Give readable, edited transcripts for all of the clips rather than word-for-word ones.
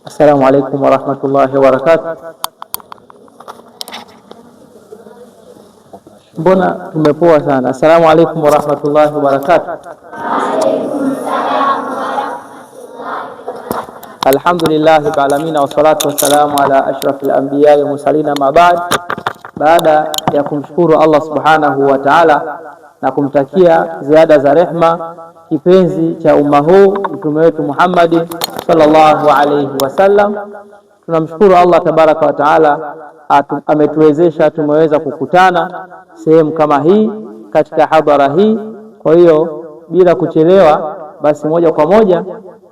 Assalamu alaikum warahmatullahi wabarakatuh. Mbona tumepoa sana? Assalamu alaikum warahmatullahi wabarakatuh. Alhamdulillahi rabbil alamin wassalatu wassalamu ala ashrafil anbiya wal mursalin ma ba'd. Baada ya kumshukuru Allah subhanahu wa ta'ala na kumtakia ziada za rehma kipenzi cha umma huu mtume wetu Muhammad sallallahu alayhi wasallam, tunamshukuru Allah tabaraka wa taala ametuwezesha tumeweza kukutana sehemu kama hii katika hadhara hii. Kwa hiyo bila kuchelewa, basi moja kwa moja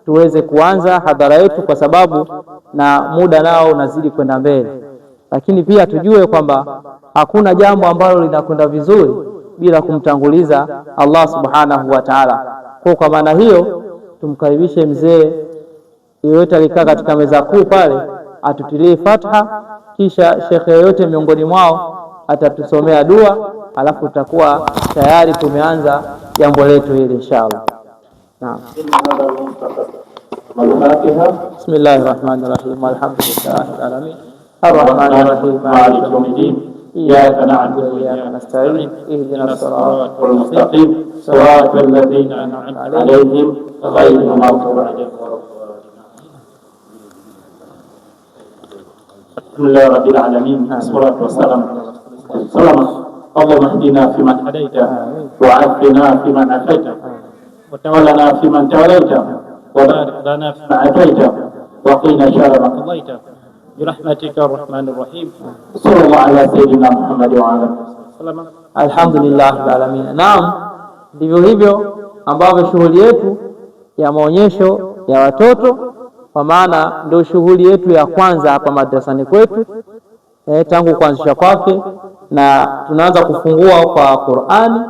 tuweze kuanza hadhara yetu, kwa sababu na muda nao unazidi kwenda mbele, lakini pia tujue kwamba hakuna jambo ambalo linakwenda vizuri bila kumtanguliza Allah subhanahu wa ta'ala. Kwa maana hiyo tumkaribishe mzee yeyote alikaa katika meza kuu pale atutilie Fatiha, kisha shekhe yoyote miongoni mwao atatusomea dua, alafu tutakuwa tayari tumeanza jambo letu hili inshallah. Naam. Bismillahir rahmanir rahim. Alhamdulillahil alamin. Arrahmanir rahim. Maliki yawmiddin. إياك نعبد وإياك نستعين اهدنا الصراط المستقيم صراط الذين أنعمت عليهم غير المغضوب عليهم ولا الضالين. الحمد لله رب العالمين والصلاة والسلام على رسول الله. اللهم اهدنا فيمن هديت وعافنا فيمن عافيت وتولنا فيمن توليت وبارك لنا فيما أعطيت وقنا شر ما قضيت برحمتك الرحمن الرحيم. صلى الله على سيدنا محمد وعلى وسلم. Alhamdulillah rabbil alamin. Naam, ndivyo hivyo ambavyo shughuli yetu ya maonyesho ya watoto, kwa maana ndio shughuli yetu ya kwanza hapa madrasani kwetu tangu kuanzisha kwake, na tunaanza kufungua kwa Qur'ani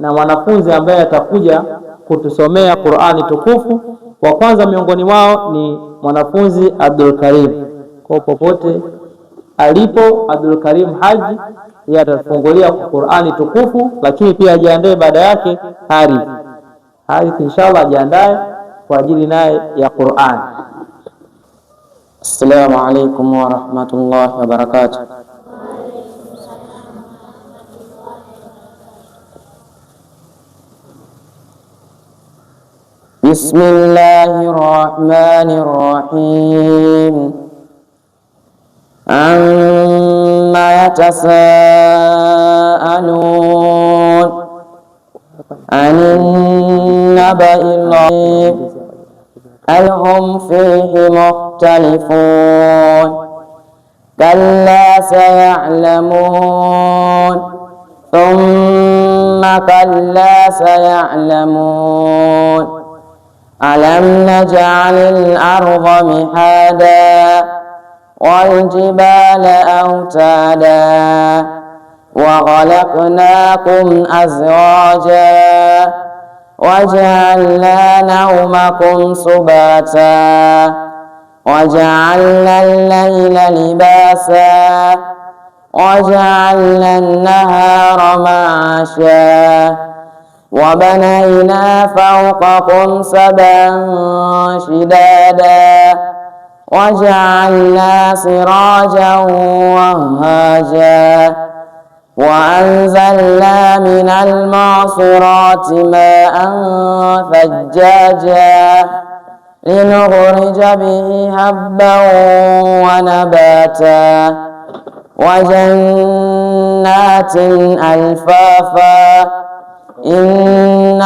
na mwanafunzi ambaye atakuja kutusomea Qur'ani tukufu. Wa kwanza miongoni mwao ni mwanafunzi Abdul Karim. Kwa popote alipo Abdul Karim Haji, yeye atafungulia Qur'ani tukufu, lakini pia ajiandae baada yake Harith inshallah ajiandae kwa ajili naye ya Qur'an. Assalamu alaykum wa rahmatullahi wa barakatuh. Bismillahir rahmanir rahim. عما يتساءلون عن النبأ العظيم هم فيه مختلفون كلا سيعلمون ثم كلا سيعلمون ألم نجعل الأرض مهادا والجبال أوتادا وخلقناكم أزواجا وجعلنا نومكم سباتا وجعلنا الليل لباسا وجعلنا النهار معاشا وبنينا فوقكم سبعا شدادا وجعلنا سراجا وهاجا وأنزلنا من المعصرات ماء ثجاجا لنخرج به حبا ونباتا وجنات ألفافا إن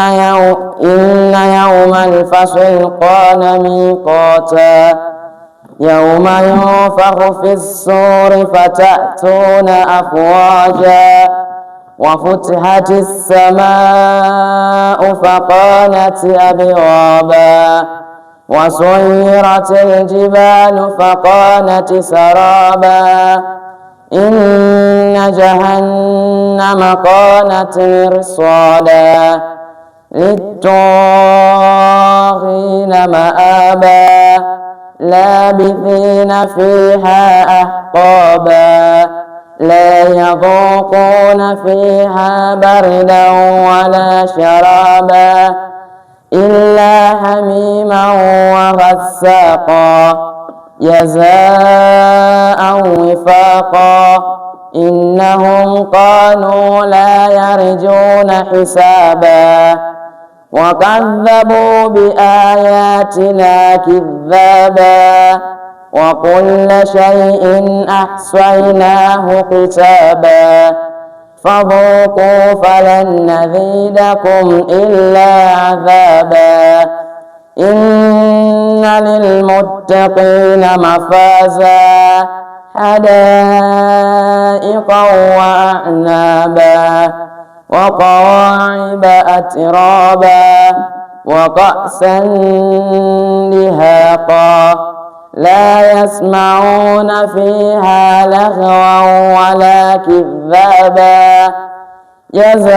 يوم الفصل كان ميقاتا يوم ينفخ في الصور فتأتون أفواجا وفتحت السماء فكانت أبوابا وسيرت الجبال فكانت سرابا إن جهنم كانت مرصادا للطاغين مآبا لابثين فيها أحقابا لا يذوقون فيها بردا ولا شرابا إلا حميما وغساقا جزاء وفاقا إنهم كانوا لا يرجون حسابا وكذبوا بآياتنا كذابا وكل شيء أحصيناه كتابا فذوقوا فلن نزيدكم إلا عذابا إن للمتقين مفازا حدائق وأعنابا وكواعب أترابا وكأسا دهاقا لا يسمعون فيها لغوا ولا كذابا جزاء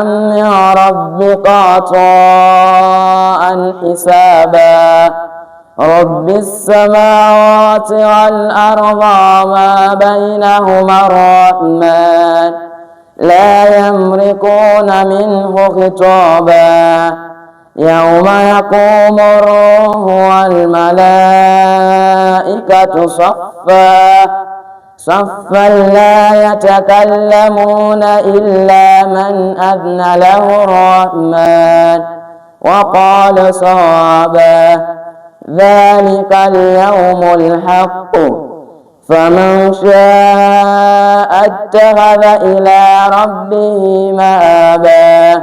من ربك عطاء حسابا رب السماوات والأرض وما بينهما الرحمن لا يملكون منه خطابا يوم يقوم الروح والملائكة صفا لا يتكلمون إلا من أذن له الرحمن وقال صوابا ذلك اليوم الحق فمن شاء اتخذ إلى ربه مآبا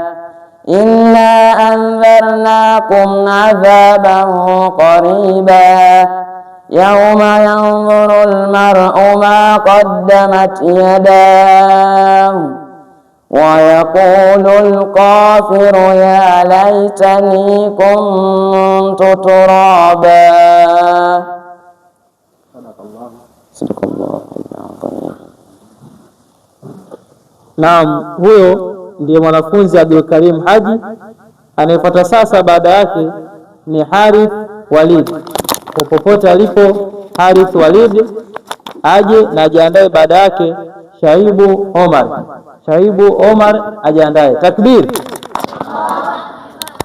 إنا أنذرناكم عذابا قريبا يوم ينظر المرء ما قدمت يداه ويقول الكافر يا ليتني كنت ترابا. صدق الله العظيم. Naam, huyo ndiye mwanafunzi Abdul Karim Haji. Anayefuata sasa baada yake ni Harith Walid. Kwa popote alipo Harith Walid aje na ajiandae. Baada yake Shaibu Omar ajiandae. Takbir.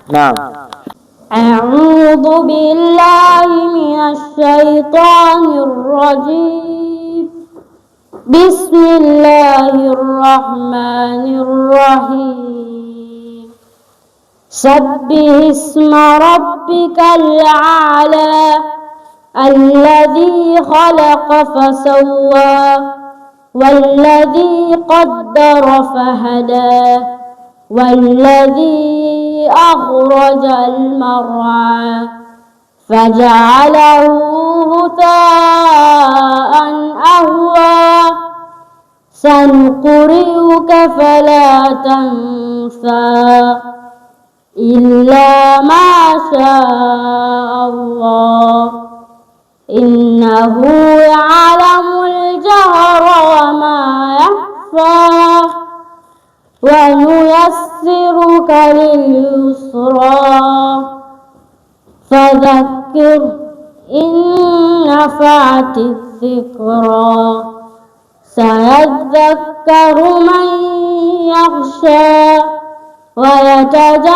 Naam. A'udhu billahi minash shaitanir rajim. Bismillahir rahmanir rahim. Sabbih isma rabbikal a'la alladhi khalaqa fasawwa walladhi qaddara fahada والذي أخرج المرعى فجعله غثاء أهوى سنقرئك فلا تنسى إلا ما شاء الله إنه يعلم الجهر وما يخفى ونيسرك لليسرى فذكر إن نفعت الذكرى سيذكر من يخشى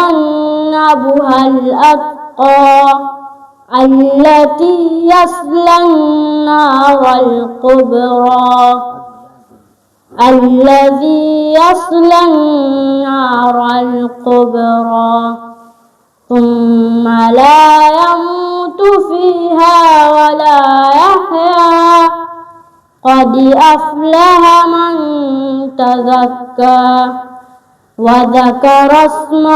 ويتجنبها الأتقى التي يصلى النار الكبرى ثم لا يموت فيها ولا يحيا قد أفلح من تزكى وذكر اسم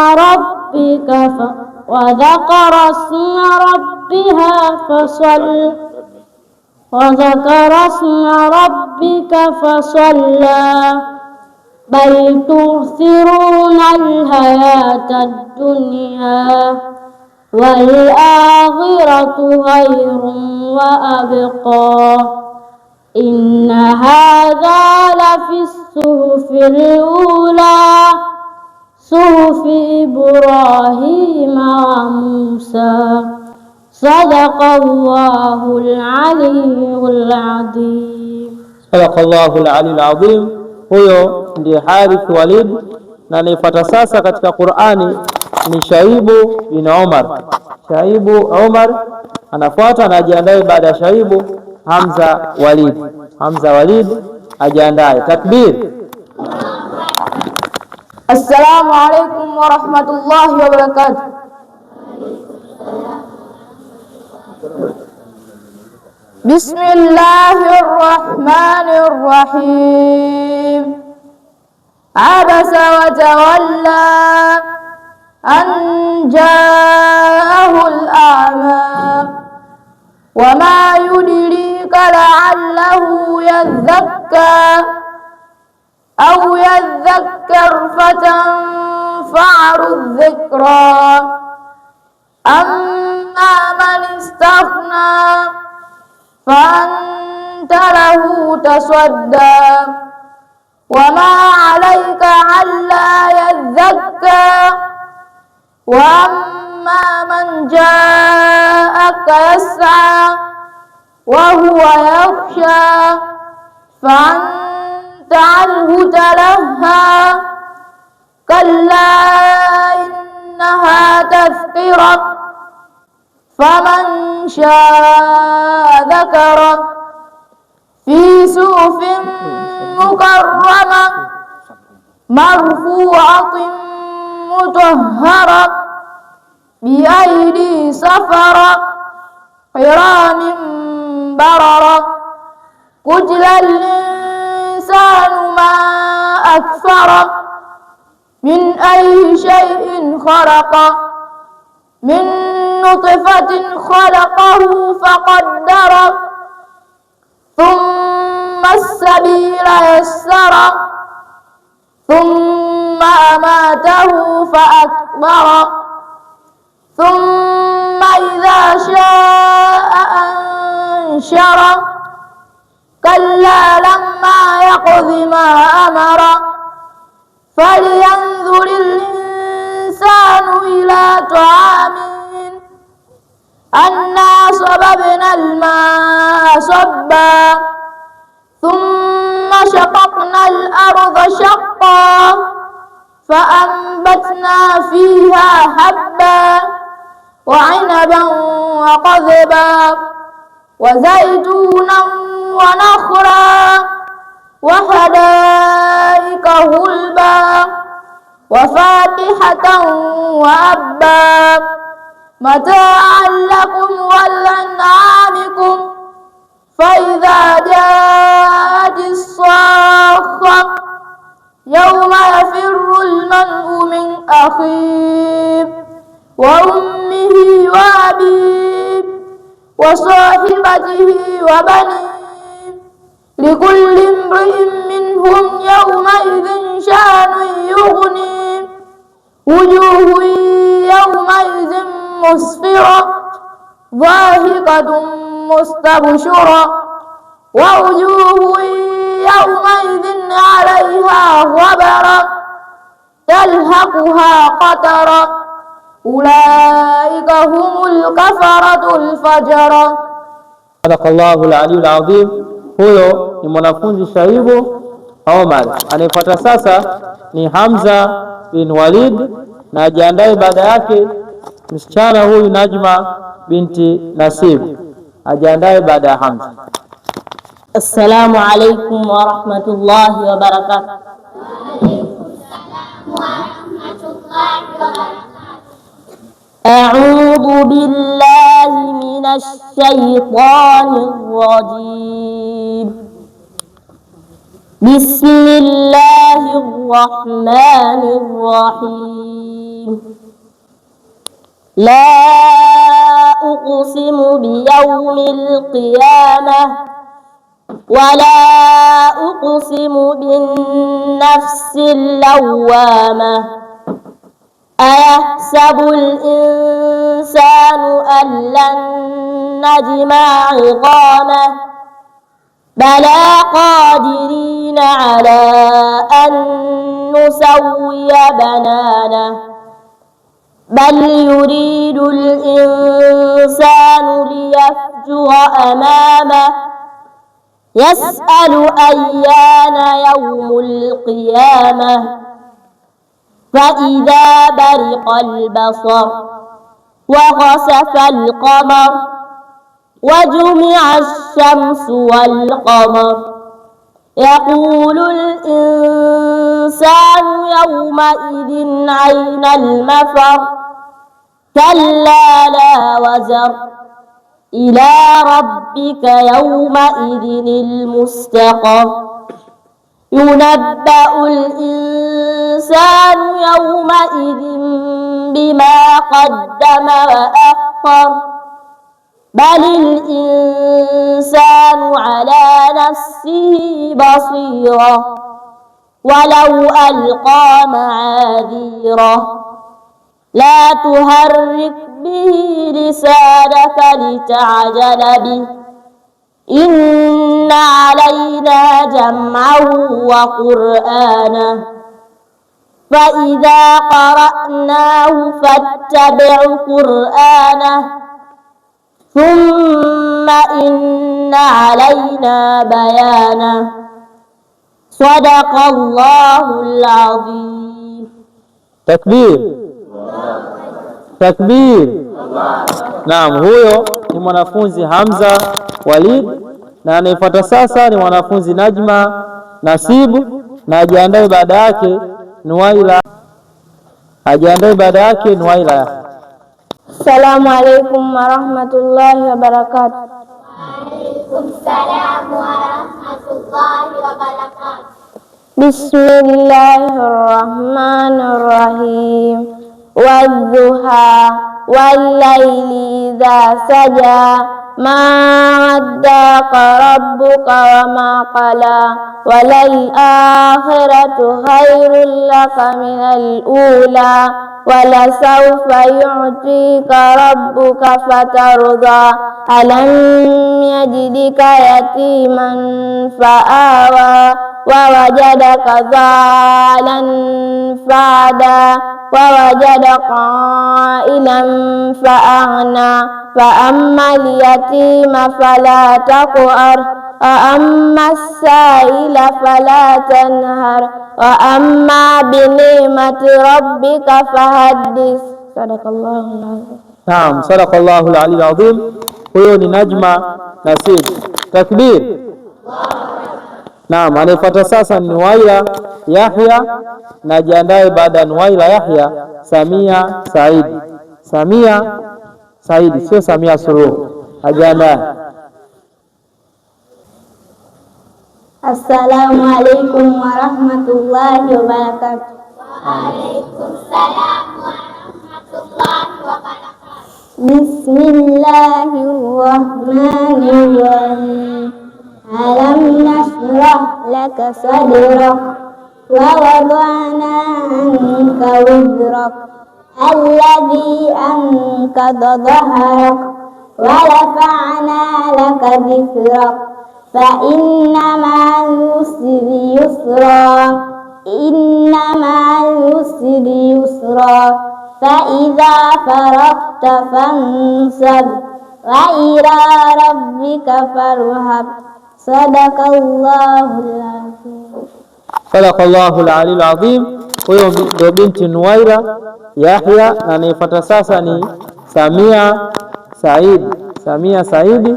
ربك فصلى بل تؤثرون الحياة الدنيا والآخرة خير وأبقى إن هذا لفي الصحف الأولى صحف إبراهيم وموسى صدق الله العلي العظيم. صدق الله العلي العظيم. Huyo ndiye Harith Walid, na anayefuata sasa katika Qur'ani ni Shaibu bin Omar. Shaibu Omar anafuata, anajiandae baada ya Shaibu Hamza Walid. Hamza Walid ajiandae. Takbir. Assalamu alaikum wa rahmatullahi wa barakatuh. Bismillahir rahmanir rahim. Abasa wa tawalla an ja'ahu al-a'ma wa ma yudrika la'allahu yadhakka أو يذكر فتنفعه الذكرى أما من استغنى فأنت له تصدى وما عليك ألا يزكى وأما من جاءك يسعى وهو يخشى فأنت عنه تلهى كلا إنها تذكرة فمن شاء ذكره في صحف مكرمة مرفوعة مطهرة بأيدي سفرة كرام بررة قتل الإنسان ما أكفره من أي شيء خلقه من نطفة خلقه فقدره ثم السبيل يسره ثم أماته فأكبره ثم إذا شاء أنشره كلا لما يقض ما أمره فلينظر الإنسان إلى طعامه أنا صببنا الماء صبا ثم شققنا الأرض شقا فأنبتنا فيها حبا وعنبا وقضبا وزيتونا ونخلا وحدائق غلبا وفاكهة وأبا متاعا لكم ولأنعامكم فإذا جاءت الصاخة يوم يفر المرء من أخيه وأمه وأبيه وصاحبته وبنيه لكل امرئ منهم يومئذ شأن يغنيه وجوه يومئذ مسفرة ضاحكة مستبشرة ووجوه يومئذ عليها غبرة تلهقها قترة أولئك هم الكفرة الفجرة. Sadakallahu al-aliyyul azim. Huyo ni mwanafunzi Shaibu Omar. Anayefuata sasa ni Hamza bin Walid, na ajiandae baada yake msichana huyu Najma binti Nasib, ajiandae baada ya Hamza. Assalamu alaikum wa rahmatullahi wa barakatuh. أعوذ بالله من الشيطان الرجيم. بسم الله الرحمن الرحيم. لا أقسم بيوم القيامة ولا أقسم بالنفس اللوامة أيحسب الإنسان أن لن نجمع عظامه بلى قادرين على أن نسوي بنانه بل يريد الإنسان ليفجر أمامه يسأل أيان يوم القيامة فإذا برق البصر وخسف القمر وجمع الشمس والقمر يقول الإنسان يومئذ أين المفر كلا لا وزر إلى ربك يومئذ المستقر ينبأ الإنسان يومئذ بما قدم وأخر بل الإنسان على نفسه بصيرة ولو ألقى معاذيره لا تحرك به لسانك لتعجل به إن علينا جمعه وقرآنه فإذا قرأناه فاتبع قرآنه ثم إن علينا بيانه صدق الله العظيم. Takbir, takbir. Naam, huyo ni mwanafunzi Hamza Walid, na anayefuata sasa ni mwanafunzi Najma Nasibu, na ajiandae baada yake Nuwaila. Assalamu alaikum warahmatullahi wabarakatuh. Waalaikumsalam warahmatullahi wabarakatuh. Bismillahirrahmanirrahim. Wadduha wallayli idha saja ma waddaka rabbuka wa ma qala walal akhiratu khairul laka minal ula wala sawfa yu'tika rabbuka fatarda alam yajidika yatiman fa'awa wa wajadaka dhalan fa'ada wa wajadaka ilan fa'aghna fa ammal yatima fala taqhar wa ammas sa'ila fala tanhar wa amma bi ni'mati rabbika fahaddis. Sadaqallahul azim. Naam, sadaqallahul aliyyul azim. Huyo ni Najma Nasib. Takbir. Naam, anayefuata sasa ni Nuwaila Yahya, na jiandae baada ya Nuwaila Yahya Samia Saidi. Samia Saidi, sio Samia Suluhu. Ajiandae. Assalamu alaikum warahmatullahi wabarakatuh. Waalaikumsalam warahmatullahi wabarakatuh. Bismillahirrahmanirrahim. Alam nashrah laka sadrak wa wada'na anka wizrak alladhi anqadha dhahrak wa rafa'na laka dhikrak fa inna ma'al usri yusra fa idza faragta fansab wa ila rabbika farhab. Sadaqallahul azim. Sadaqallahul aliyyul azim. Huyo ndio binti Nuwaila Yahya, na anayefuata sasa ni Samia Saidi. Samia Saidi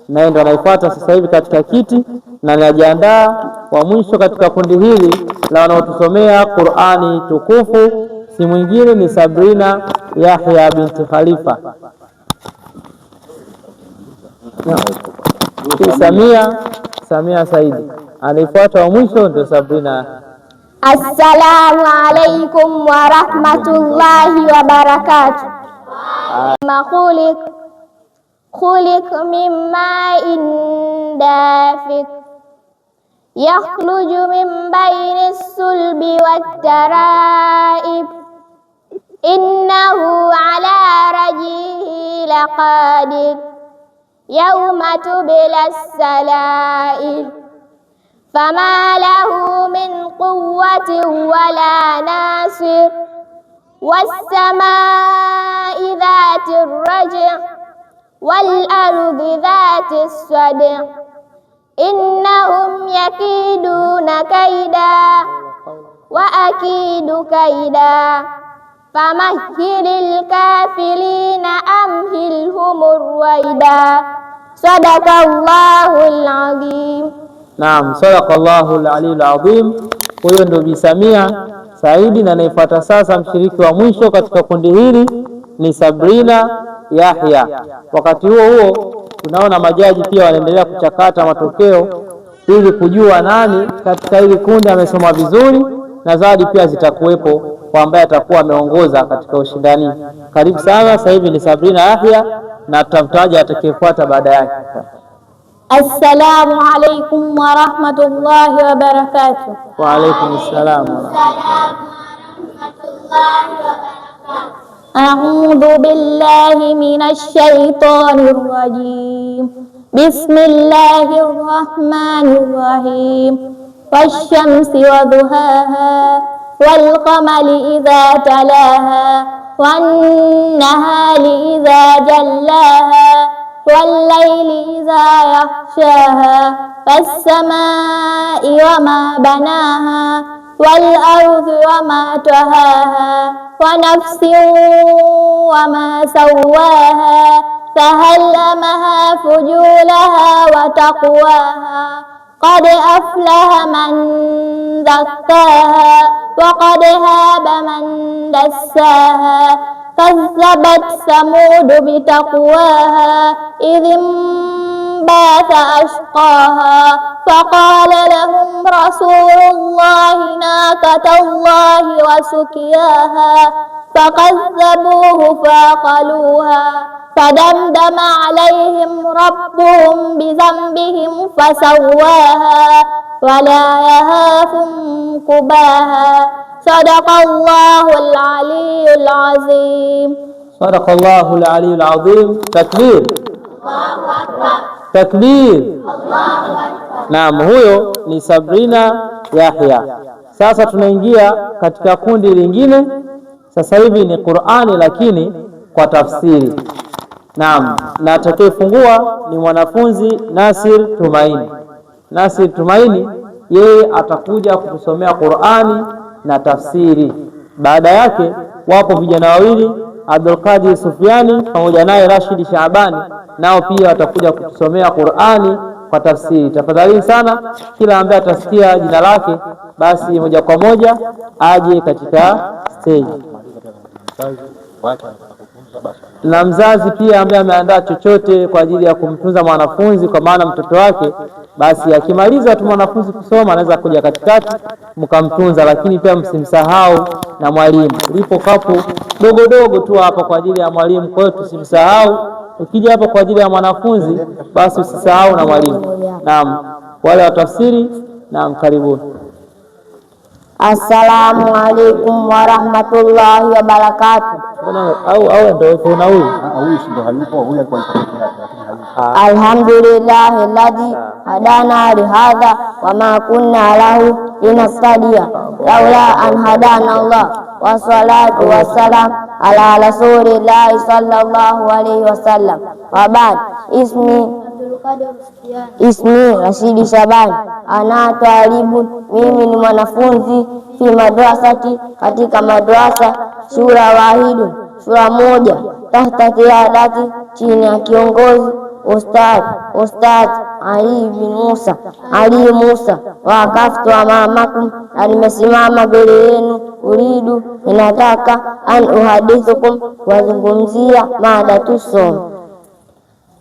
naye ndo anayefuata sasa hivi katika kiti, na anajiandaa wa mwisho katika kundi hili la wanaotusomea Qur'ani tukufu, si mwingine ni Sabrina Yahya binti Khalifa. Samia Saidi anayefuata wa mwisho ndio Sabrina. Assalamu alaikum warahmatullahi wabarakatuh. Khuliq min ma'in dafiq yakhruju min bayni sulbi wat tara'ib innahu ala rajihi laqadir yawma tubla as-sala'il fama lahu min quwwatin wala nasir was-samaa'i dhatir raj' wal ardi dhatis sad' innahum yakiduna kaida wa akidu kaida famahhilil kafirina amhilhumur waida. Sadaqallahul azim. Naam, sadaqallahul aliyul azim. Huyo ndio Bi Samia Saidi, na anayefuata sasa mshiriki wa mwisho katika kundi hili ni Sabrina Yahya. Wakati huo huo tunaona majaji pia wanaendelea kuchakata matokeo ili kujua nani katika hili kundi amesoma vizuri, na zawadi pia zitakuwepo kwa ambaye atakuwa ameongoza katika ushindani. Karibu sana. Sasa hivi ni Sabrina Yahya na tutamtaja atakayefuata baada yake. Assalamu alaykum wa rahmatullahi wa barakatuh. Wa alaykum assalam wa rahmatullahi wa barakatuh. A'udhu billahi minash shaitanir rajim. Bismillahir rahmanir rahim. Wash-shamsi wa duhaha wal qamari idha talaha wan nahari idha jallaha والليل إذا يغشاها والسماء وما بناها والأرض وما طحاها ونفس وما سواها فهلمها فجورها وتقواها قد أفلح من زكاها وقد خاب من دساها كذبت ثمود بتقواها إذ انبعث أشقاها فقال لهم رسول الله ناقة الله وسقياها فكذبوه فعقروها فدمدم عليهم ربهم بذنبهم فسواها ولا يخاف عقباها. Sadaqallahul aliyyul azim. Sadaqallahul aliyyul azim. Takbir, takbir. Naam, huyo ni Sabrina Yahya. Sasa tunaingia katika kundi lingine. Sasa hivi ni Qur'ani lakini kwa tafsiri. Naam, na atakayefungua ni mwanafunzi Nasir Tumaini. Nasir Tumaini yeye atakuja kutusomea Qur'ani na tafsiri. Baada yake wapo vijana wawili Abdul Qadir Sufyani pamoja naye Rashid Shaabani, nao pia watakuja kutusomea Qur'ani kwa tafsiri. Tafadhali sana, kila ambaye atasikia jina lake basi moja kwa moja aje katika stage. Na mzazi pia ambaye ameandaa chochote kwa ajili ya kumtunza mwanafunzi, kwa maana mtoto wake, basi akimaliza tu mwanafunzi kusoma anaweza kuja katikati mkamtunza, lakini pia msimsahau na mwalimu. Lipo kapu dogo dogo tu hapa kwa ajili ya mwalimu, kwa hiyo tusimsahau. Ukija hapa kwa ajili ya mwanafunzi basi usisahau na mwalimu. Naam, wale wa tafsiri, naam, karibuni. Assalamu alaikum warahmatullahi wabarakatuh. Au ndio kuna huyu ndio hayupo, huyu alikuwa alhamdulillahi alladhi hadana lihadha wama kunna lahu linahtadiya laula an hadana Allah, wassalatu wassalam ala rasulillahi sallallahu alayhi wasallam. Wa ba'd, Ismi Rashidi Shabani, ana talibu, mimi ni mwanafunzi, fi madrasati, katika madrasa, shura wahidu, shura moja, tahta qiyadati, chini ya kiongozi Ustadh Ali bin Musa, Ali Musa. Waqaftu amamakum, na nimesimama mbele yenu, uridu, ninataka, an uhadithukum, wazungumzia mada tusoma.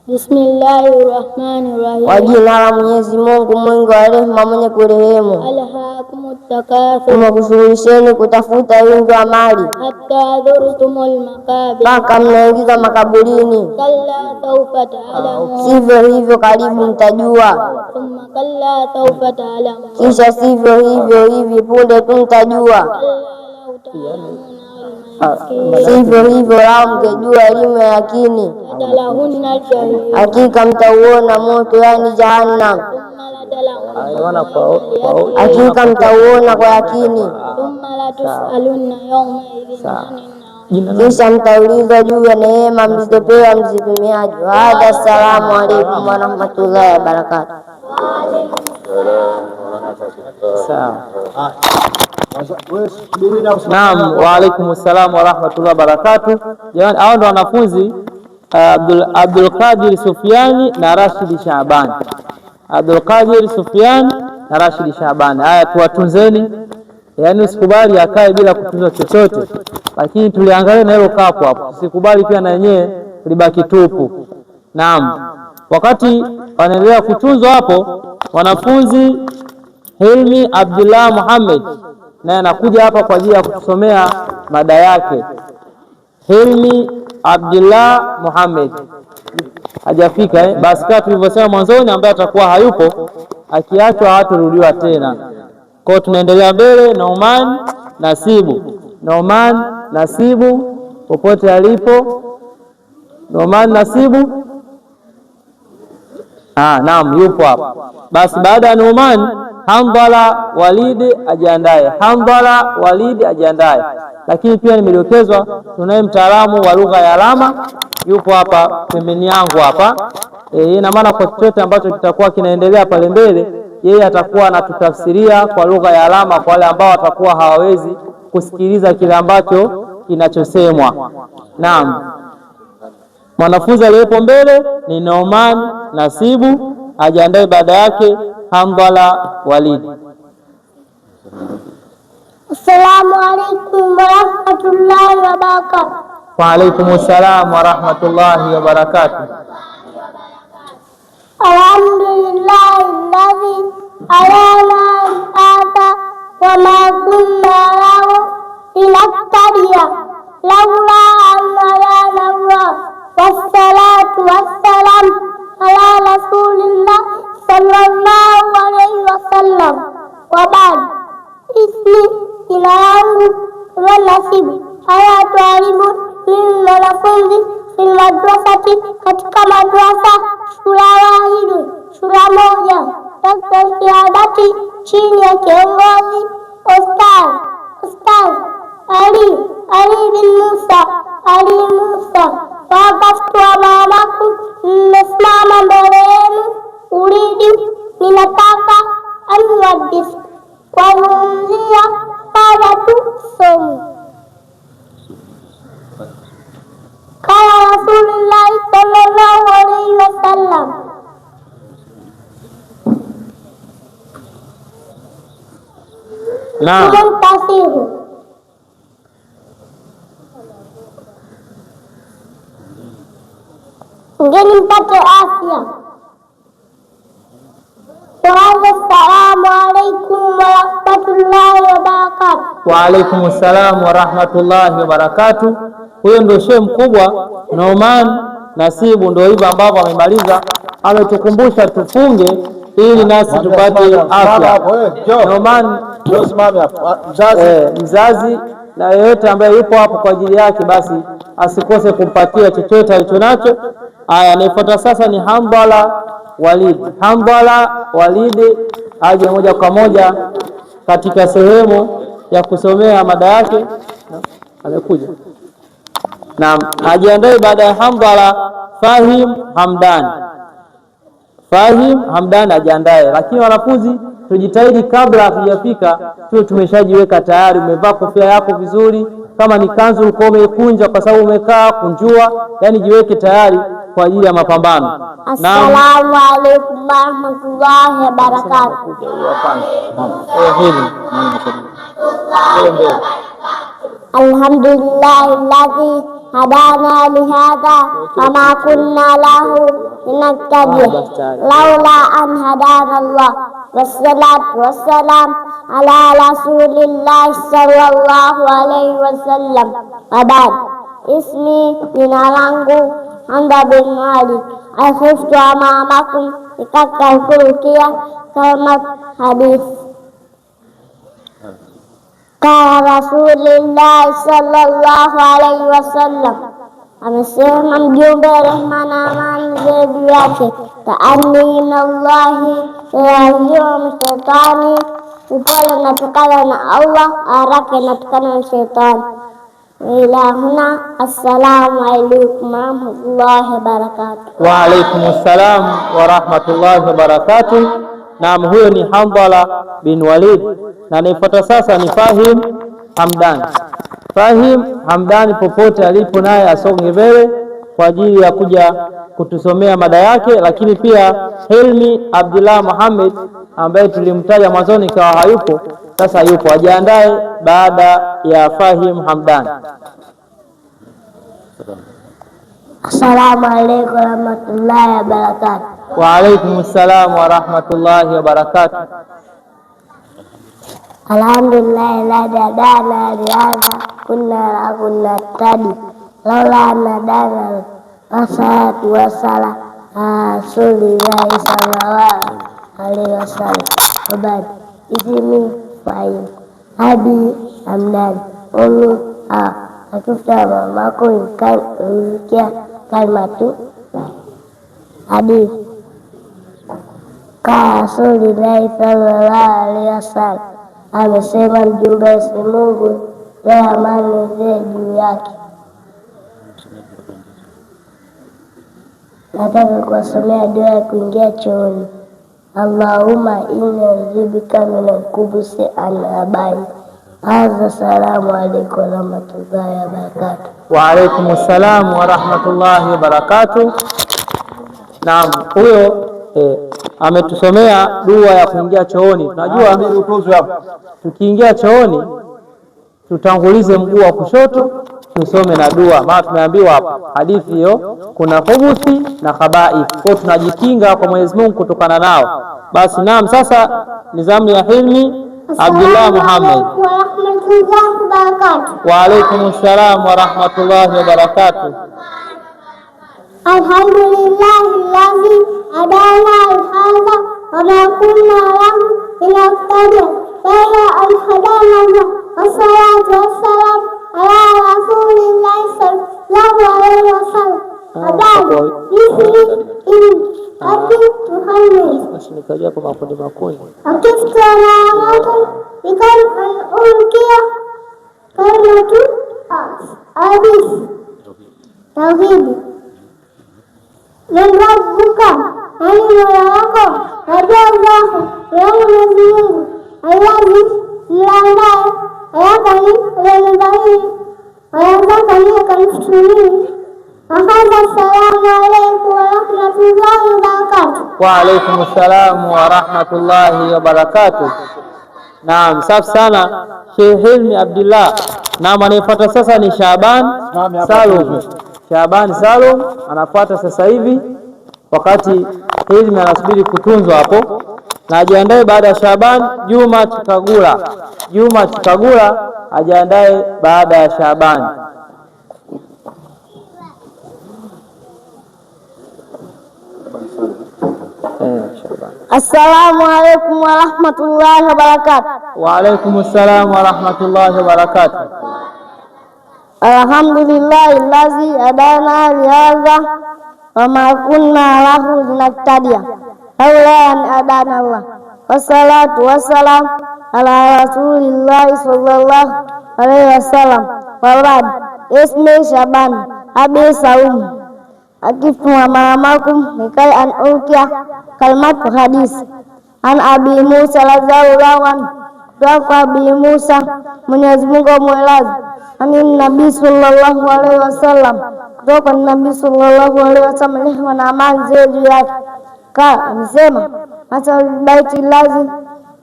Bismillahirrahmanirrahim. Kwa jina la Mwenyezi Mungu mwingi wa rehema mwenye kurehemu. Alhaakumut takathur, umekushughulishieni kutafuta wingi wa mali, hatta dhurtumul maqabir, mpaka mnaingiza makaburini. kalla sawfa ta'lamun, sivyo hivyo karibu mtajua. thumma kalla sawfa ta'lamun, kisha sivyo hivyo hivi punde tu mtajua. Sivyo hivyo lao mngejua elimu ya yakini, hakika mtauona moto, yani Jahannam. Hakika mtauona kwa yakini, kisha mtaulizwa juu ya neema mlizopewa mzitumiaji. Hadha, assalamu alaikum warahmatullahi wabarakatuh. Sawa. Naam, wa alaikum salam wa rahmatullahi wa barakatuh. Jamani, hao ndo wanafunzi Abdul Qadir Sufyani na Rashid Shaabani. Abdul Qadir Sufyani na Rashid Shaabani. Haya, tuwatunzeni, yaani usikubali akae bila kutunza chochote, lakini tuliangalia na hilo kapu hapo, usikubali pia na yenyewe libaki tupu. Naam, wakati wanaendelea kutunzwa hapo, wanafunzi Hilmi Abdullah Muhammad naye anakuja hapa kwa ajili ya kutusomea mada yake. Hilmi Abdullah Muhammad hajafika basi kama tulivyosema mwanzoni, ambaye atakuwa hayupo, akiachwa hatarudiwa tena. Kwa hiyo tunaendelea mbele. Nauman Nasibu, Nauman Nasibu popote alipo. Nauman Nasibu, naam, yupo hapa. Basi baada ya Nauman, Hamdala Walidi ajiandae, Hamdala Walidi ajiandae. Lakini pia nimedokezwa tunaye mtaalamu wa lugha ya alama, yupo hapa pembeni yangu hapa. Ina maana kwa chochote ambacho kitakuwa kinaendelea pale mbele, yeye atakuwa anatutafsiria kwa lugha ya alama kwa wale ambao watakuwa hawawezi kusikiliza kile ambacho kinachosemwa. Naam, mwanafunzi aliyepo mbele ni Nauman Nasibu, ajiandae. Baada yake Hamdala Walidi. Assalamu alaikum warahmatullahi wabarakatuh. Wa alaikum salam warahmatullahi wabarakatuh. Alhamdulillahi alladhi alana al-ata wa ma kunna lahu linahtadiya laula an hadana Allah, wassalatu wassalam ala rasulillah sallallahu alayhi wasallam. Wa ba'd, ismi, jina langu Nauman Nasibu. Haya, tualimu mimi mwanafunzi fil madrasati, katika madrasa shura wahidu, shura moja, takta shahadati, chini ya kiongozi Ustaz Ali bin Musa, Ali Musa. Waqaftu amamakum, nimesimama mbele yenu. Uridu, ninataka anwadis, kuwazungumzia pada tu somo. Kala Rasulullah sallallahu alaihi wasallam, Muntasihu. Ngeni mpate afya. Assalamu alaikum warahmatullahi wabarakatuh. Wa alaikum salam warahmatullahi wabarakatuh. Huyo ndio shehe mkubwa Nauman Nasibu, ndio hivyo ambavyo amemaliza, ametukumbusha tufunge ili nasi tupate afya. Nauman mzazi na yeyote ambaye yupo hapo kwa ajili yake, basi asikose kumpatia chochote alichonacho. Aya, anayefuata sasa ni Hamdala Walidi. Hamdala Walidi aje moja kwa moja katika sehemu ya kusomea mada yake. Amekuja. Naam, ajiandae. Baada ya Hamdala, Fahim Hamdan ajiandae. Lakini wanafunzi, tujitahidi kabla hatujafika tuwe tumeshajiweka tayari, umevaa kofia yako vizuri, kama ni kanzu uko umeikunja kwa sababu umekaa kunjua, yani jiweke tayari kwa ajili ya mapambano. Assalamu alaikum warahmatullahi wabarakatuh. Alhamdulillahi alladhi hadana lihadha wa ma kunna lahu linahtadiya laula an hadana Allah, wassalatu wassalam ala rasulillah sallallahu alayhi wasallam. Wa ba'd, ismi, jina langu Hamza bin Malik. Akhiftu amamakum, nikakakurukia kalimat hadis. Kala Rasulullah sallallahu alaihi wasallam, amesema mjumbe rehma na amani ziwe juu yake, taanni minallahi yahzimu shetani, upole unatokana na Allah, haraka inatokana na shetani. Ila huna, assalamu alaikum warahmatullahi wabarakatuh. Wa alaikum salam warahmatullahi wabarakatuh. Naam, huyo ni Handhala bin Walid, na anayefuata sasa ni Fahim Hamdan. Fahim Hamdan popote alipo naye asonge mbele kwa ajili ya kuja kutusomea mada yake. Lakini pia Hilmi Abdullah Muhammad ambaye tulimtaja mwanzoni kawa hayupo, sasa yupo, ajiandae baada ya Fahim Hamdan. Assalamu alaykum warahmatullahi wabarakatuh. Wa alaykum assalam warahmatullahi wabarakatuh. Alhamdulillah la hadana lihadha kunna nahtadi laula an hadana. Wassalatu wassalam ala rasulillahi sallallahu alaihi wasallam. Wabad ismi Fahim Abi Hamdan umi akifta mamako ikia kalmatu hadith ka rasulillahi sallallahu alaihi wasallam amesema mjumbe wa Mungu na amani ziwe juu yake. Nataka kuwasomea dua ya kuingia chooni. Allahumma inni a'udhubika minal khubuthi wal khaba'ith. Assalamu alaykum warahmatullahi wabarakatuh. Wa alaykum assalam warahmatullahi wabarakatuh. Naam, huyo ametusomea dua ya kuingia chooni. Tunajua tukiingia chooni tutangulize mguu wa kushoto tusome na dua, maana tumeambiwa hapa hadithi hiyo kuna khubuthi na khaba'ith, kwa tunajikinga kwa Mwenyezi Mungu kutokana nao. Basi naam, sasa ni zamu ya Hilmi Abdullah Muhammad. Wa alaykum assalam wa rahmatullahi wa barakatuh. Alhamdulillahi hadana al-hadha wa ma kunna lahu linahtadiya laula an hadana Allah. Wassalatu wassalam ala rasulillahi sallallahu alaihi wasallam. Habari ismi Abi Muhammad nikaja kwa makundi akifutana moto ikan ulkia kalimatu hadith tauhid. Dan Rabbuka, nani mola wako, wajua zako, yani Mwenyezi Mungu, Allahi mlandaye, ayakani ulenibahiri, wayazakani akanifutulini. Wahadha, assalamu alaikum warahmatullahi wabarakatuh. Wa alaikum assalam wa rahmatullahi wa barakatuh. Naam, safi sana Sheikh Hilmi Abdullah. Naam, anayefuata sasa ni Shaban Salum. Shaban Salum anafuata sasa hivi, wakati Hilmi anasubiri kutunzwa hapo, na ajiandae baada ya Shaban Juma Chikagula. Juma Chikagula ajiandae baada ya Shaban. Assalamu alaikum warahmatullahi wabarakatuh. Wa alaikum assalam warahmatullahi wabarakatuh. Alhamdulillahi allazi hadana lihadha wa ma kunna lahu linahtadiya laula an hadana Allah. Wassalatu wassalam ala rasulillahi sallallahu alaihi wasallam. Wabad ismi Shaban Abi Saum akiftu amamakum nikai an ulkia kalimat hadis an Abi Musa radhiyallahu anhu, kwa Abi Musa Mwenyezi Mungu amwelazi, ani Nabii sallallahu alaihi wasallam, kutoka Nabii sallallahu alaihi wasallam, rehema na amani ziwe juu yake, amesema hata baiti lazi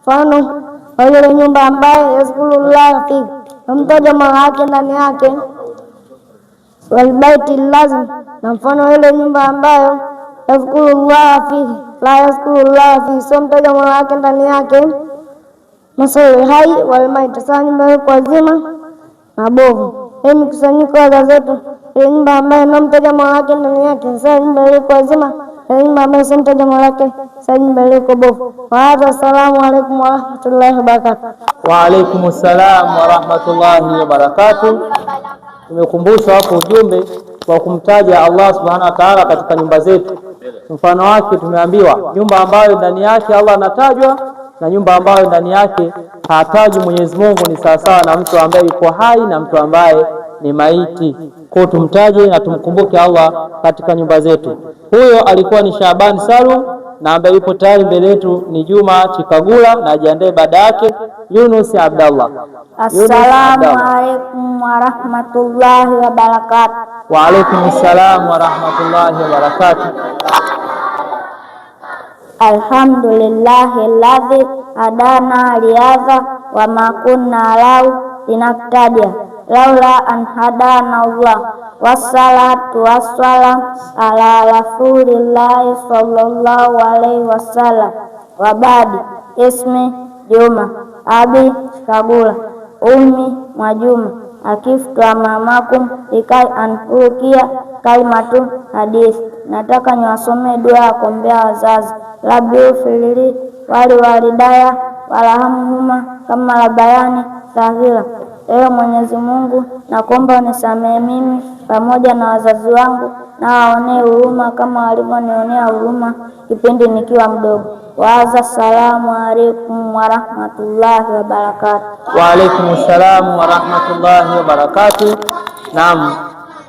mfano wa ile nyumba ambaye yazkurullah fi, mtaja Mola wake ndani yake, walbaiti lazim, na mfano ile nyumba ambayo yazkurullah fi la yazkurullah fi, so mtaja Mola wake ndani yake, masali hai walmaiti, sawa nyumba kwa zima na bovu. Hii mkusanyiko wa zetu, ile nyumba ambayo namtaja Mola wake ndani yake, sawa nyumba kwa zima, ile nyumba ambayo simtaja Mola wake, sawa nyumba kwa bovu. Wa hadha, assalamu alaykum wa rahmatullahi wa barakatuh. Wa alaykum assalam wa rahmatullahi wa barakatuh. Tumekumbushwa hapo ujumbe kwa kumtaja Allah subhanahu wa ta'ala katika nyumba zetu. Mfano wake tumeambiwa nyumba ambayo ndani yake Allah anatajwa na nyumba ambayo ndani yake hatajwi Mwenyezi Mungu ni sawasawa na mtu ambaye yuko hai na mtu ambaye ni maiti. Kwa tumtaje na tumkumbuke Allah katika nyumba zetu. Huyo alikuwa ni Shaban Salum na ambaye yupo tayari mbele yetu ni Juma Chikagula, na ajiandae baada yake Yunus Abdallah. Assalamu alaikum warahmatullahi wabarakatuh. Wa alaikum assalam warahmatullahi wabarakatuh. Alhamdulillahi alladhi hadana lihadha wa ma kunna lahu linahtadiya laula an hadana Allah. Wassalatu wassalam ala rasulillahi sallallahu alaihi wasallam. Wa ba'di. Ismi Juma, abi Kabula, ummi Mwajuma, akiftu amamakum ikai anfukia kalimatun hadith. Nataka niwasomee dua ya kuombea wazazi. Rabbi ufirili wali walidaya walahamuhuma kama labayani saghira. Ewe Mwenyezi Mungu, nakuomba unisamehe mimi pamoja na wazazi wangu, na waonee huruma kama walivyonionea huruma kipindi nikiwa mdogo. Waaza, assalamu alaikum warahmatullahi wabarakatuh. Wa alaikum assalamu warahmatullahi wabarakatuh. Naam,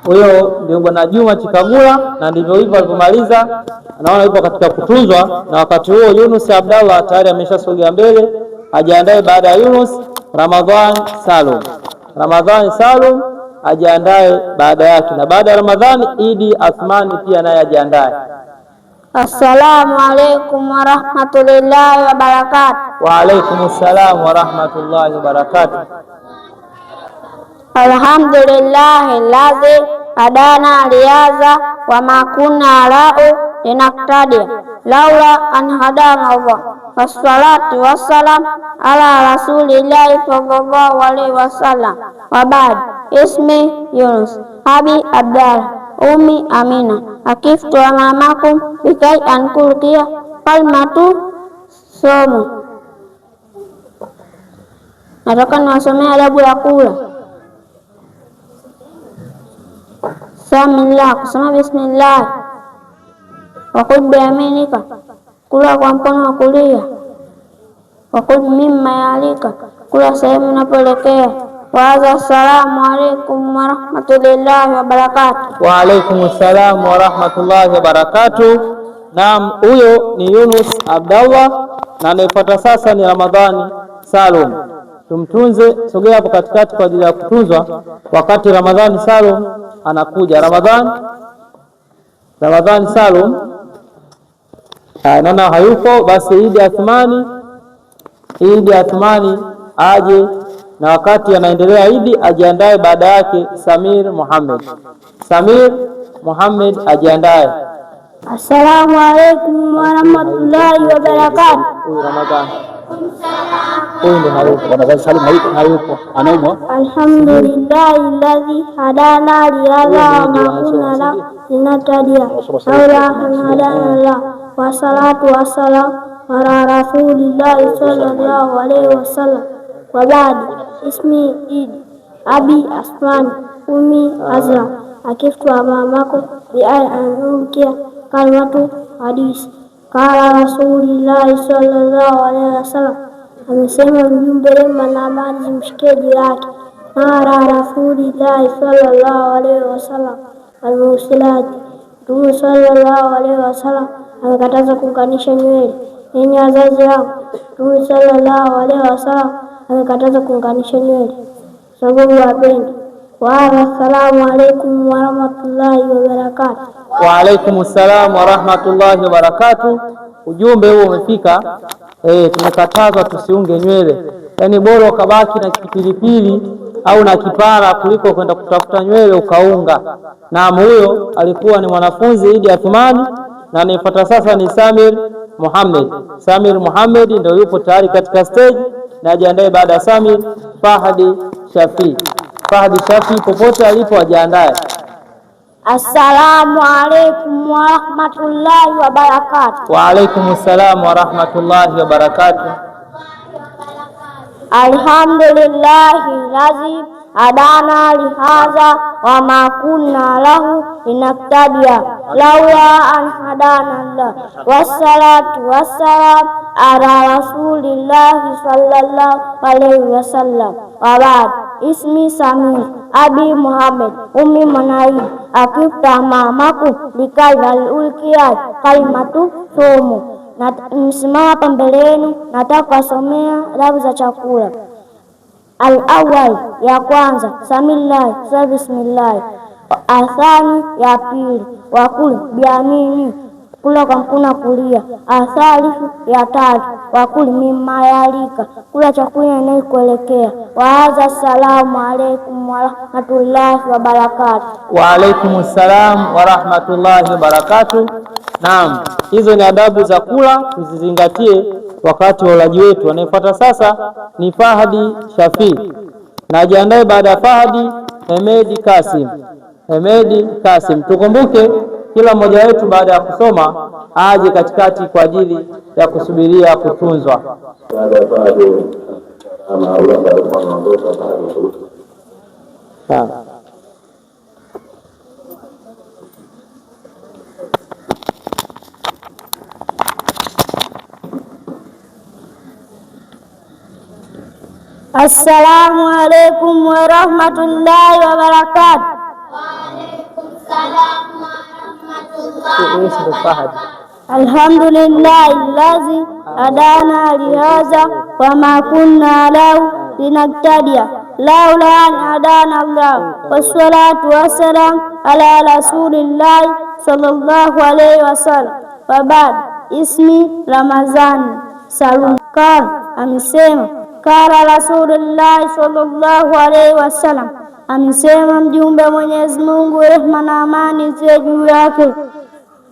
huyo ndio Bwana Juma Chikagula, na ndivyo hivyo alipomaliza. Naona yupo katika kutunzwa, na wakati huo Yunus Abdallah tayari ameshasogea mbele, ajiandae baada ya Yunus Ramadhan Salum. Ramadhan Salum ajiandae baada yake, na baada ya Ramadhani Idi Athmani pia naye ajiandae. Assalamu alaikum warahmatullahi wabarakatuh. Wa alaikum assalam warahmatullahi wabarakatuh. Alhamdulillahi alladhi hadana lihadha wa ma kunna lahu linahtadiya laula an hadana Allah. Wassalatu wassalam ala rasulillahi sallallahu alaihi wasallam. Wa ba'd. Ismi Yunus, abi Abdallah, ummi Amina, akiftu amamakum bikai ankulkia kalmatu somu. Nataka niwasomea adabu ya kula. Bismillah, kusema bismillah. Wakul biyaminika, kula kwa mkono wa kulia. Wakul mimma yalika, kula sehemu unapoelekea. Waaza, assalamu alaikum warahmatullahi wabarakatuh. Wa alaikum assalam warahmatullahi wabarakatuh. Naam, huyo ni Yunus Abdallah, na anayefuata sasa ni Ramadhani Salum. Tumtunze, sogea hapo katikati kwa ajili ya kutunzwa wakati Ramadhani Salum anakuja. Ramadhani Salum naona hayupo, basi Idi Athmani aje, na wakati anaendelea Idi ajiandae baada yake Samir Muhammad ajiandae. Assalamu alaikum warahmatullahi wabarakatuh. Huyu Ramadhani huyu ndio hayupo. Ramadhani Salum hayupo, anaumwa. Alhamdulillahi alladhi hadana lihadha wa ma kunna lahu linahtadiya laula an hadana Allah. Wassalatu wassalam ala rasulillahi sallallahu alaihi wasallam. Wa ba'di. Ismi Idi, abi Asmani, ummi Azra, akiftu amamakum bi anfukia kalmatu hadith. Kala rasulillahi sallallahu alaihi wasallam, amesema mjumbe rehema na amani zimshikie juu yake. Mara rasulillahi sallallahu alaihi wasallam almusilati, Mtume sallallahu alaihi wasallam amekataza kuunganisha nywele. Yenye wazazi wangu, Mtume sallallahu alaihi wasallam amekataza kuunganisha nywele sababu wapendi. Assalamu alaikum warahmatullahi wabarakatuh. Wa alaikum assalam warahmatullahi wabarakatuh. Ujumbe huo umefika. Tumekatazwa tusiunge nywele, yaani bora ukabaki na kipilipili au na kipara kuliko kwenda kutafuta nywele ukaunga. Na huyo alikuwa ni mwanafunzi Idi Athmani, na anayefuata sasa ni Samir Muhammad ndio yupo tayari katika stage, na ajiandae baada ya Samir Fahdi Shafi popote alipo ajiandae. Assalamu alaikum warahmatullahi wabarakatuh. Wa alaikum assalam warahmatullahi wabarakatuh. Alhamdulillahi alladhi hadana lihadha wa ma kunna lahu linahtadiya laula an hadana Allah. Wassalatu wassalam ala rasulillahi sallallahu alaihi wasallam. Wa ba'd. Ismi Samir, abi Muhammad, ummi Manaid, akifta mamaku likai ulkiyat kalimatu somu. Msimama hapa mbele yenu, nataka kuwasomea adabu za chakula. Al-awwal, ya kwanza, samillahi, sa bismillah. Athani, ya pili, wakul biamini, kula kwa mkono kulia. Athalifu, ya tatu, wakul mimma yalika, kula chakula inayokuelekea. Waadha, assalamu alaikum warahmatullahi wabarakatuh. Wa alaikum salam warahmatullahi wabarakatuh. Naam, hizo ni adabu za kula, tuzizingatie wakati wa ulaji wetu. Anayefuata sasa ni Fahadi Shafii, na ajiandae baada ya Fahadi Hemedi Kasim. Hemedi Kasim, tukumbuke kila mmoja wetu baada ya kusoma aje katikati kwa ajili ya kusubiria kutunzwa. Assalamu alaikum warahmatullahi wabarakatuh. Waalaikumsalam warahmatullahi wabarakatuh. Alhamdulillahi allazi hadana lihadha wama kunna lahu linahtadiya laula an hadana Allah, wassalatu wassalam ala rasulillahi sallallahu alayhi wasallam. Wabad, ismi Ramazani Salum Kar amesema kara Rasulullah sallallahu alaihi wasallam, amesema mjumbe Mwenyezi Mungu, rehma na amani ziwe juu yake,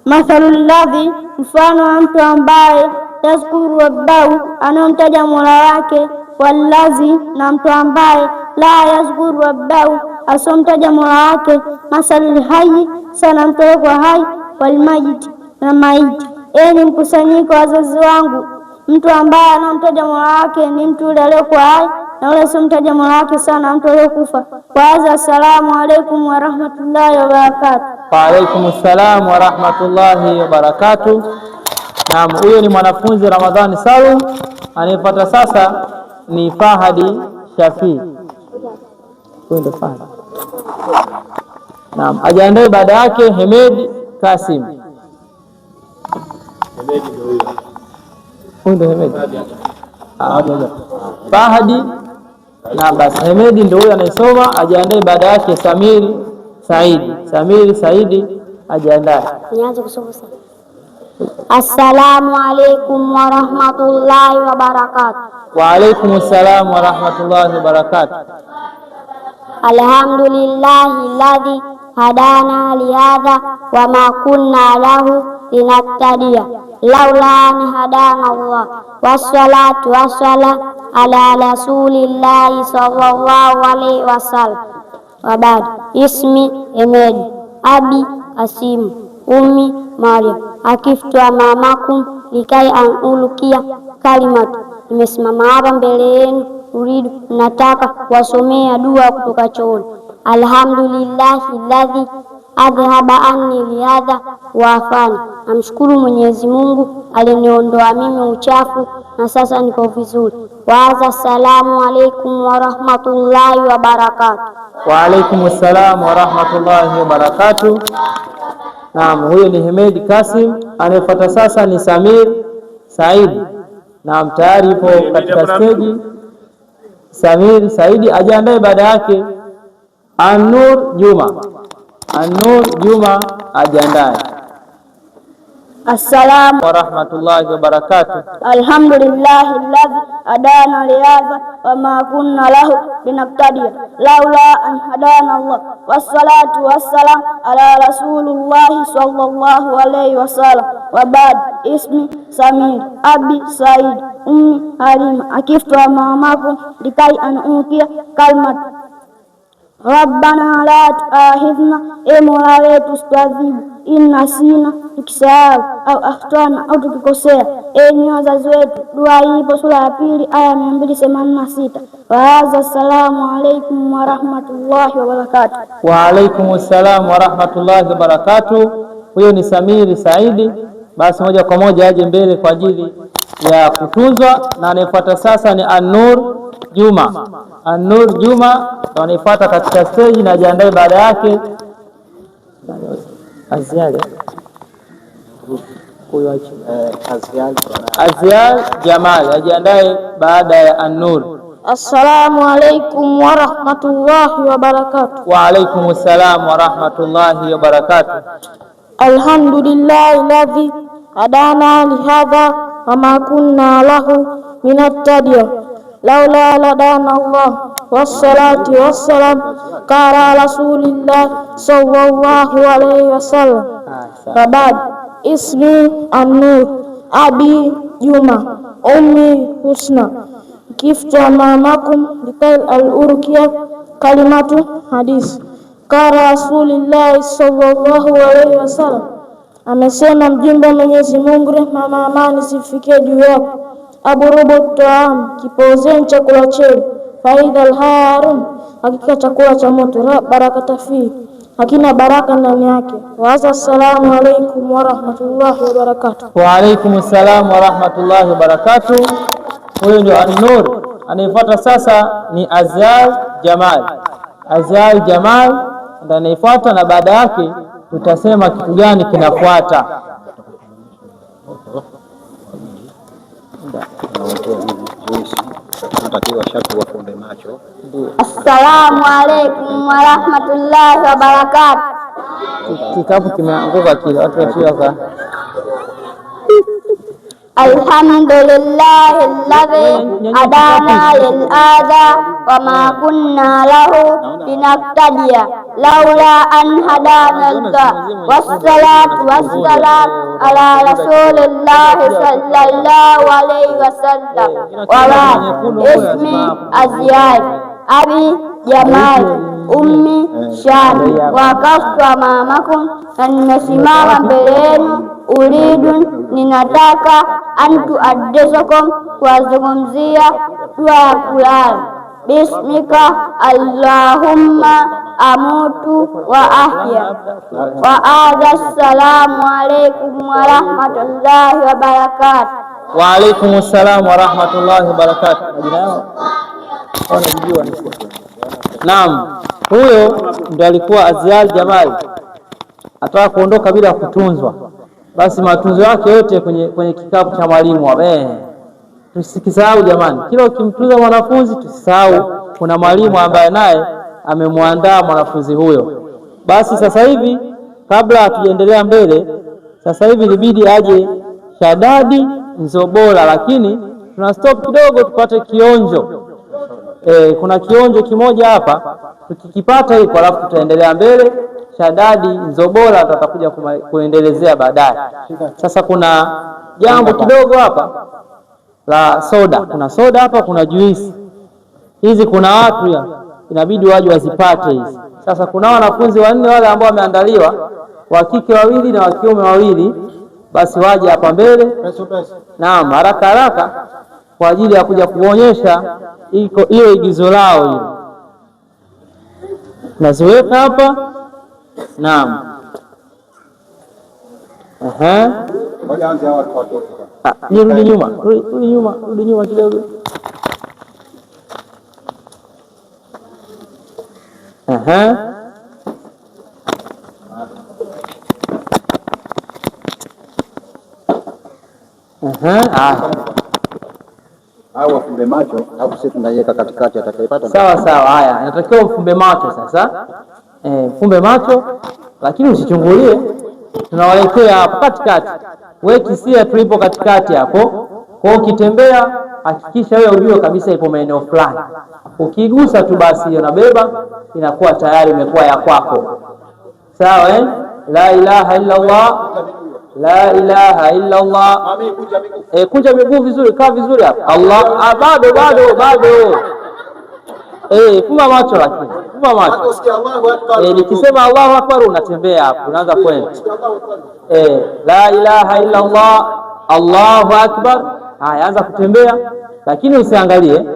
mathalul ladhi, mfano wa mtu ambaye yazkuru rabbahu, anamtaja Mola wake, wallazi, na mtu ambaye la yazkuru rabbahu, asomtaja Mola wake, masalul hayy, sana mtoko hai, walmayiti, na maiti. Ni mkusanyiko wa wazazi wangu, mtu ambaye anamtaja Mola wake ni mtu yule aliyokuwa hai, na yule asomtaja Mola wake sana mtu aliyokufa. Kwanza, assalamu alaikum warahmatullahi wabarakatuh. Wa alaikum salam warahmatullahi wabarakatuh. Naam, huyo ni mwanafunzi Ramadhani Salum. Anayefuata sasa ni Fahadi Shafii. Huyo ndio Fahadi. Naam, ajiandae baada yake Hemedi Kasim. Hemedi ndio huyo. Huyo Hemedi. Fahadi na basi Hemedi ndio huyo anayesoma. Ajiandae baada yake Samiri Saidi. Samiri Saidi ajiandae. Nianze kusoma sasa. Assalamu alaikum warahmatullahi wabarakatuh. Wa alaikum salam warahmatullahi wabarakatuh. Alhamdulillahi alladhi hadana lihadha wama kunna lahu linahtadiya laula an hadana Allah, wassalatu wassalam ala rasulillahi sallallahu alaihi wasallam. Wabad, ismi Hemedi, abi Kasimu, ummi Maryam, akiftu amamakum likai an ulukia kalimatu. Nimesimama hapa mbele yenu uridu, nataka kuwasomea dua kutoka chooni. Alhamdulillahi alladhi adhhaba anni lihadha wa afani, namshukuru Mwenyezi Mungu aliniondoa mimi uchafu na sasa niko vizuri. Waadha, assalamu alaikum warahmatullahi wabarakatuh. Wa alaikum salam warahmatullahi wabarakatuh. Naam, huyo ni Hemedi Kasim. Anayefuata sasa ni Samir Saidi. Naam, tayari ipo katika stage. Samir Saidi ajiandae baada yake An-Nur Juma. An-Nur Juma ajiandae. Assalamu warahmatullahi wabarakatuh. Alhamdulillahi alladhi hadana lihadha wama kunna lahu linahtadiya laula an hadana Allah, wassalatu wassalam ala rasulillahi sallallahu alaihi wasallam. Wabad, ismi Samir, abi Said, ummi Halima, akiftu amamakum likai an ukia kalmat Rabbana la tuahidhna, Mola wetu usituadhibu, inna sina, tukisahau au akhtana, au tukikosea. Enyi wazazi wetu. Dua hii ipo sura ya 2 aya 286. Wa hadha, assalamu alaikum warahmatullahi wabarakatuh. Wa alaikum salam warahmatullahi wabarakatuh. Huyo ni Samiri Saidi. Basi moja kwa moja aje mbele kwa ajili ya kutunzwa, na anayefuata sasa ni An-Nur Juma. An-Nur Juma anayefuata katika stage, na ajiandae baada yake Aziale. huyo Azial Jamal ajiandae baada ya An-Nur. Assalamu alaikum wa rahmatullahi wa barakatuh. Wa alaikum assalam wa rahmatullahi wa barakatuh. Alhamdulillahi alladhi hadana lihadha wa ma kunna lahu minattadiya laula hadana Allah wassalatu wassalam kara rasulillah sallallahu alaihi wasallam. Babad ismi An-Nur, abi Juma, ummi Husna, kiftu amamakum likal al-urkiya kalimatu hadis. Kara rasulillah sallallahu alaihi wasallam, amesema mjumbe Mwenyezi Mungu, rehma na amani sifikie juu yako. Aburubu taam, kipozeni chakula chenu. Faida al-harun, hakika chakula cha moto. Barakata fi, hakina baraka ndani yake. Wa assalamu alaikum wa rahmatullahi wa barakatuh. Wa alaikum assalam wa rahmatullahi wa barakatuh. Huyo ndio An-Nur. Anayefuata sasa ni Azial Jamal. Azial Jamal ndio anayefuata, na baada yake tutasema kitu gani kinafuata. Assalamu alaikum wa rahmatullahi wa barakatuh. Kitabu kimeanguka kile watu wachioka. Alhamdulillahi alladhi hadana lil-hadha wa ma kunna lahu linahtadiya laula an hadana Allah. Wassalatu wassalam ala rasulillahi sallallahu alaihi wasallam. Wa ismi Azial, abi Jamal, ummi Shami, waqaftu amamakum, na nimesimama mbele yenu. Uridu, ninataka antu addesakum, kuwazungumzia dua ya kulala. Bismika Allahumma amutu wa ahya. Wa adha assalamu alaikum wa rahmatullahi wa barakatuh. Wa alaikum assalam wa rahmatullahi wa barakatuh. Majina yao wanajua. Naam, huyo ndiye alikuwa Azial Jamal. Ataka kuondoka bila kutunzwa, basi matunzo yake yote kwenye kikapu cha mwalimu. Tusikisahau jamani, kila ukimtunza mwanafunzi tusisahau kuna mwalimu ambaye naye amemwandaa mwanafunzi huyo. Basi sasa hivi kabla hatujaendelea mbele, sasa hivi ilibidi aje Shadadi Nzobola, lakini tuna stop kidogo tupate kionjo. Kuna kionjo kimoja hapa, tukikipata hiko alafu tutaendelea mbele. Shadadi Nzobola tutakuja kuendelezea baadaye. Sasa kuna jambo kidogo hapa la soda. Kuna soda hapa, kuna juisi. Hizi kuna watu inabidi waje wazipate hizi. Sasa kuna wanafunzi 4 wale ambao wameandaliwa, wa kike 2 na wa kiume 2, basi waje hapa mbele. Naam, haraka haraka kwa ajili ya kuja kuonyesha hiyo igizo lao hilo. Naziweka hapa. Naam. Ngoja anze hawa watoto. Rudi nyuma kidogo. Au wafumbe macho au sisi tunaiweka katikati atakayepata. Sawa. Haya, inatakiwa ufumbe macho sasa. Fumbe macho lakini usichungulie. Tunawaletea hapo katikati. Wewe kisia tulipo katikati hapo. Kwa hiyo ukitembea hakikisha wewe ujue kabisa ipo maeneo fulani. Ukigusa tu basi hiyo nabeba inakuwa tayari imekuwa ya kwako. Sawa La ilaha illa Allah. La ilaha illa Allah. Kunja miguu vizuri, kaa vizuri hapa. Allah, bado. Fumba macho lakini. Fumba macho. Nikisema Allahu Akbar unatembea hapo, unaanza kwenda. La ilaha illa Allah. Allahu Akbar. Haya, anza kutembea lakini usiangalie.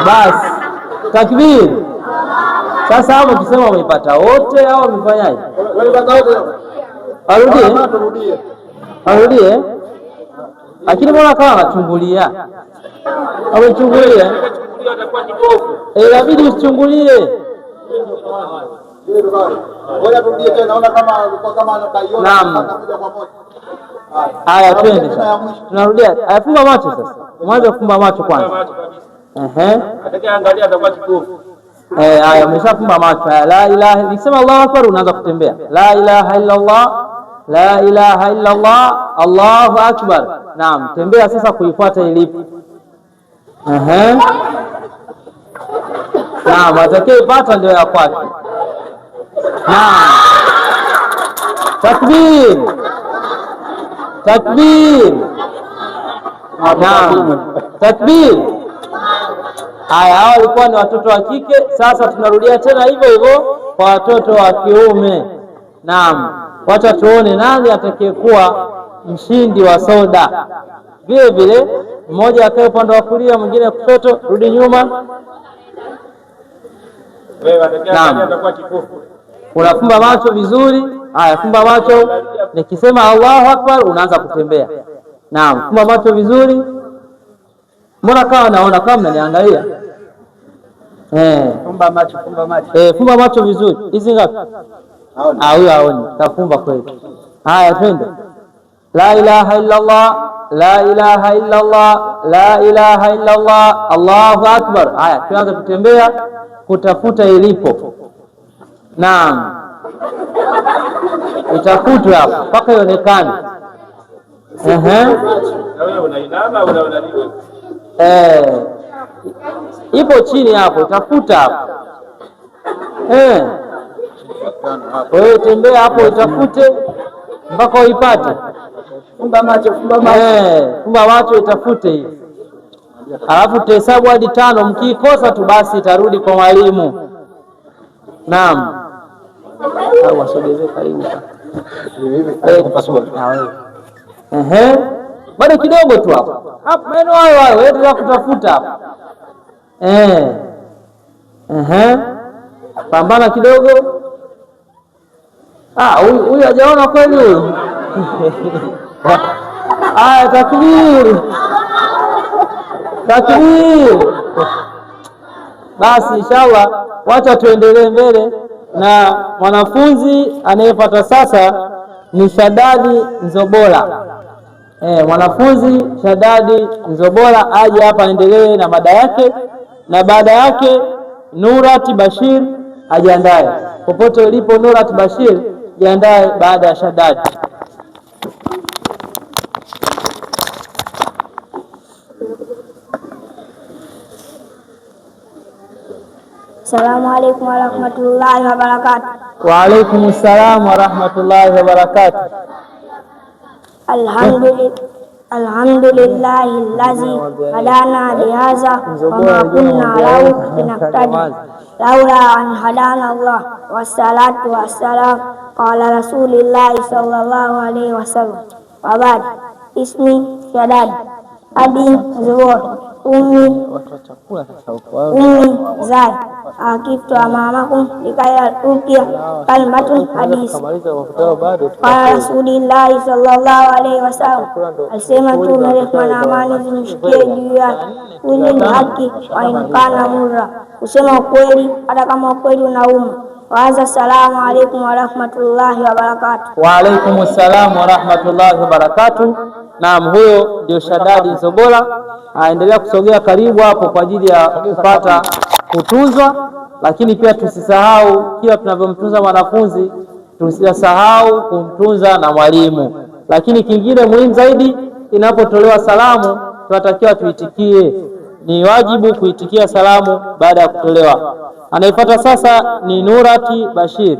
Basi. Takbir. Sasa hapo ukisema umeipata wote au umefanyaje? Umeipata wote. Arudie. Lakini mbona kama anachungulia? Amechungulia. Inabidi usichungulie. Naam. Haya, twende sasa. Tunarudia. Fumba macho sasa. Mwanzo kufumba macho kwanza. Atakayeangalia atakuwa kipofu. Haya, umeshafumba macho. La ilaha, nikisema Allahu Akbar unaanza kutembea. La ilaha illa Allah, la ilaha illa Allah, Allahu Akbar. Naam, tembea sasa kuifuata ilipo. Naam, atakayepata ndio ya kwake. Naam. Takbir. Takbir. Naam. Takbir. Haya, hao walikuwa ni watoto wa kike. Sasa tunarudia tena hivyo hivyo kwa watoto wa kiume. Naam, wacha tuone nani atakayekuwa mshindi wa soda. Vile vile mmoja akae upande wa kulia, mwingine kushoto. Rudi nyuma. Wewe atakayeangalia atakuwa kipofu. Unafumba macho vizuri. Haya, fumba macho. Nikisema Allahu Akbar unaanza kutembea. Naam, fumba macho vizuri. Mbona kama naona kama mnaniangalia? Fumba macho, fumba macho. Fumba macho vizuri. Hizi ngapi? Huyo haoni. Tafumba kweli. Haya, twende. La ilaha illa Allah, la ilaha illa Allah, la ilaha illa Allah, Allahu Akbar. Haya, tuanze kutembea kutafuta ilipo. Naam. Utafutwa hapo mpaka ionekane. Na wewe unainama au unalala? Ipo chini hapo, tafuta hapo. Wewe tembea hapo utafute mpaka uipate. Fumba macho, fumba macho. Fumba macho itafute hivi. Alafu tuhesabu hadi 5, mkikosa tu basi itarudi kwa mwalimu. Naam. Au wasogeze karibu. Bado kidogo tu hapo. Hapo maneno hayo wewe ndio kutafuta hapo. Pambana kidogo. Huyu hajaona kweli huyu. Takbir. Takbir. Basi inshallah wacha tuendelee mbele na mwanafunzi anayefuata sasa ni Shadadi Nzobola. Mwanafunzi Shadadi Nzobola aje hapa aendelee na mada yake, na baada yake Nurat Bashir ajiandae. Popote ulipo Nurat Bashir, jiandae baada ya Shadadi. Assalamu alaikum warahmatullahi wabarakatuh. Wa alaikum assalam warahmatullahi wabarakatuh. Alhamdulillahi allazi hadana lihaza wa ma kunna lahu linahtadi laula an hadana Allah, wassalatu wassalam ala rasulillahi sallallahu alaihi wasallam. Wa ba'd. Ismi Shadad, abi Zuhur, ummi Zai, akiftu amamakum likaya ukia kalmatun hadis. Qala rasulillahi sallallahu alaihi wasallam, alisema Mtume rehma na amani zimshikie juu yake, uli ni haki wa inkana murra, kusema ukweli hata kama ukweli unauma. Waanza. Assalamu alaikum warahmatullahi wabarakatuh. Wa alaikum assalam warahmatullahi wabarakatuh. Naam, huyo ndio Shadadi Nzobola. Aendelea kusogea karibu hapo kwa ajili ya kupata kutuzwa, lakini pia tusisahau kila tunavyomtunza mwanafunzi tusisahau kumtunza na mwalimu. Lakini kingine muhimu zaidi, inapotolewa salamu tunatakiwa tuitikie. Ni wajibu kuitikia salamu baada ya kutolewa. Anayefuata sasa ni Nurati Bashir.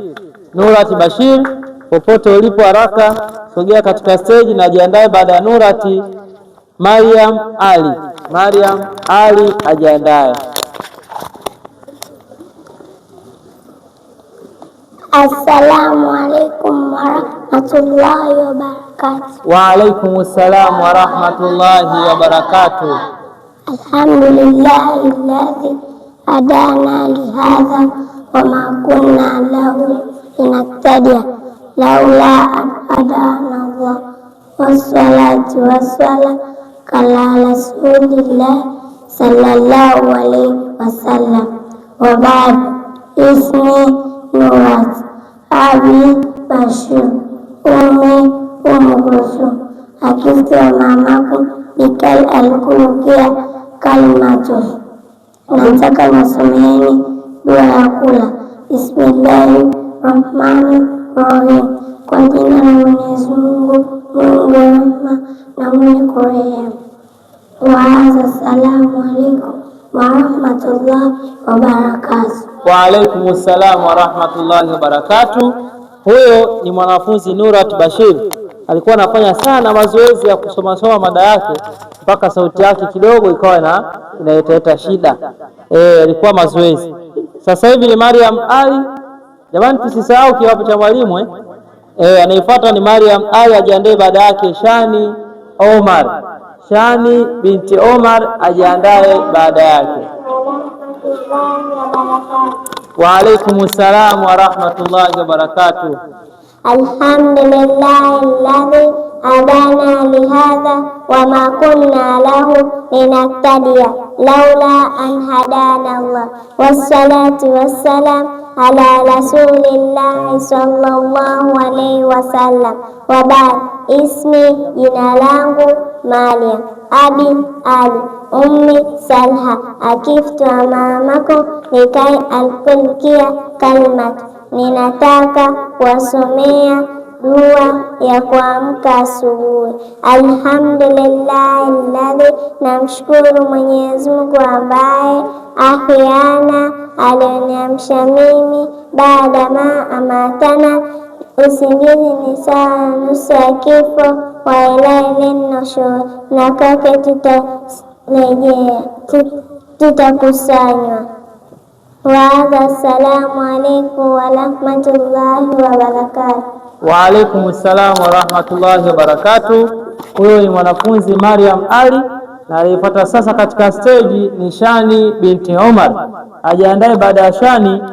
Nurati Bashir, popote ulipo haraka sogea katika stage na jiandae. Baada ya Nurati, Mariam Ali. Mariam Ali ajiandae. Assalamu alaikum warahmatullahi wabarakatuh. Wa alaikum assalam warahmatullahi wabarakatuh. Alhamdulillahi alladhi hadana lihadha wa ma kunna lahu linahtadiya laula an hadana Allah, wassalatu wassalam ala rasulillah sallallahu alaihi wasallam. Wa ba'd. Ismi Nurat, Abi Bashir, Ummi Kulthum. Hakiki wa mamaku Bikai alikurukia kalimatus. Nataka wasomeeni dua ya kula. Bismillahirrahmanirrahim. Kwa jina la Mwenyezi Mungu, Mungu wa rehema na mwenye kurehemu. Waanza, assalamu alaikum warahmatullahi wabarakatuh. Wa alaikum salam wa rahmatullahi wa barakatuh. Huyo ni mwanafunzi Nurat Bashir, alikuwa anafanya sana mazoezi ya kusoma mada yake mpaka sauti yake kidogo ikawa inaleta shida. Alikuwa mazoezi. Sasa hivi ni Mariam Ali. Jamani, tusisahau kiapo cha mwalimu. Anaifuata ni Mariam Ali, ajiandae baada yake Shani Omar. Shani binti Omar ajiandae baada yake. Wa alaikum salam wa rahmatullahi wa barakatuh. Alhamdulillahi alladhi hadana lihadha wa ma kunna lahu linahtadiya laula an hadana Allah. Wassalatu wassalam ala rasulillahi sallallahu alayhi wasallam. Wa ba'd. Ismi, jina langu Mariam, Abi Ali, Ummi Salha, akiftu wa mamako Bikai alkulkia kalimat. Ninataka kuwasomea dua ya kuamka asubuhi. Alhamdulillahi alladhi, namshukuru Mwenyezi Mungu ambaye ahyana, alioniamsha mimi, baada ma amatana, usingizi ni sawa na nusu ya kifo, wa ilaihil nushur, na kwake tutakusanywa. Waadha, assalamu alaikum warahmatullahi wabarakatuh. Wa alaikum salam wa rahmatullahi wa barakatuh. Huyo ni mwanafunzi Mariam Ali, na aliyefuata sasa katika stage ni Shani binti Omar. Ajiandae baada ya Shani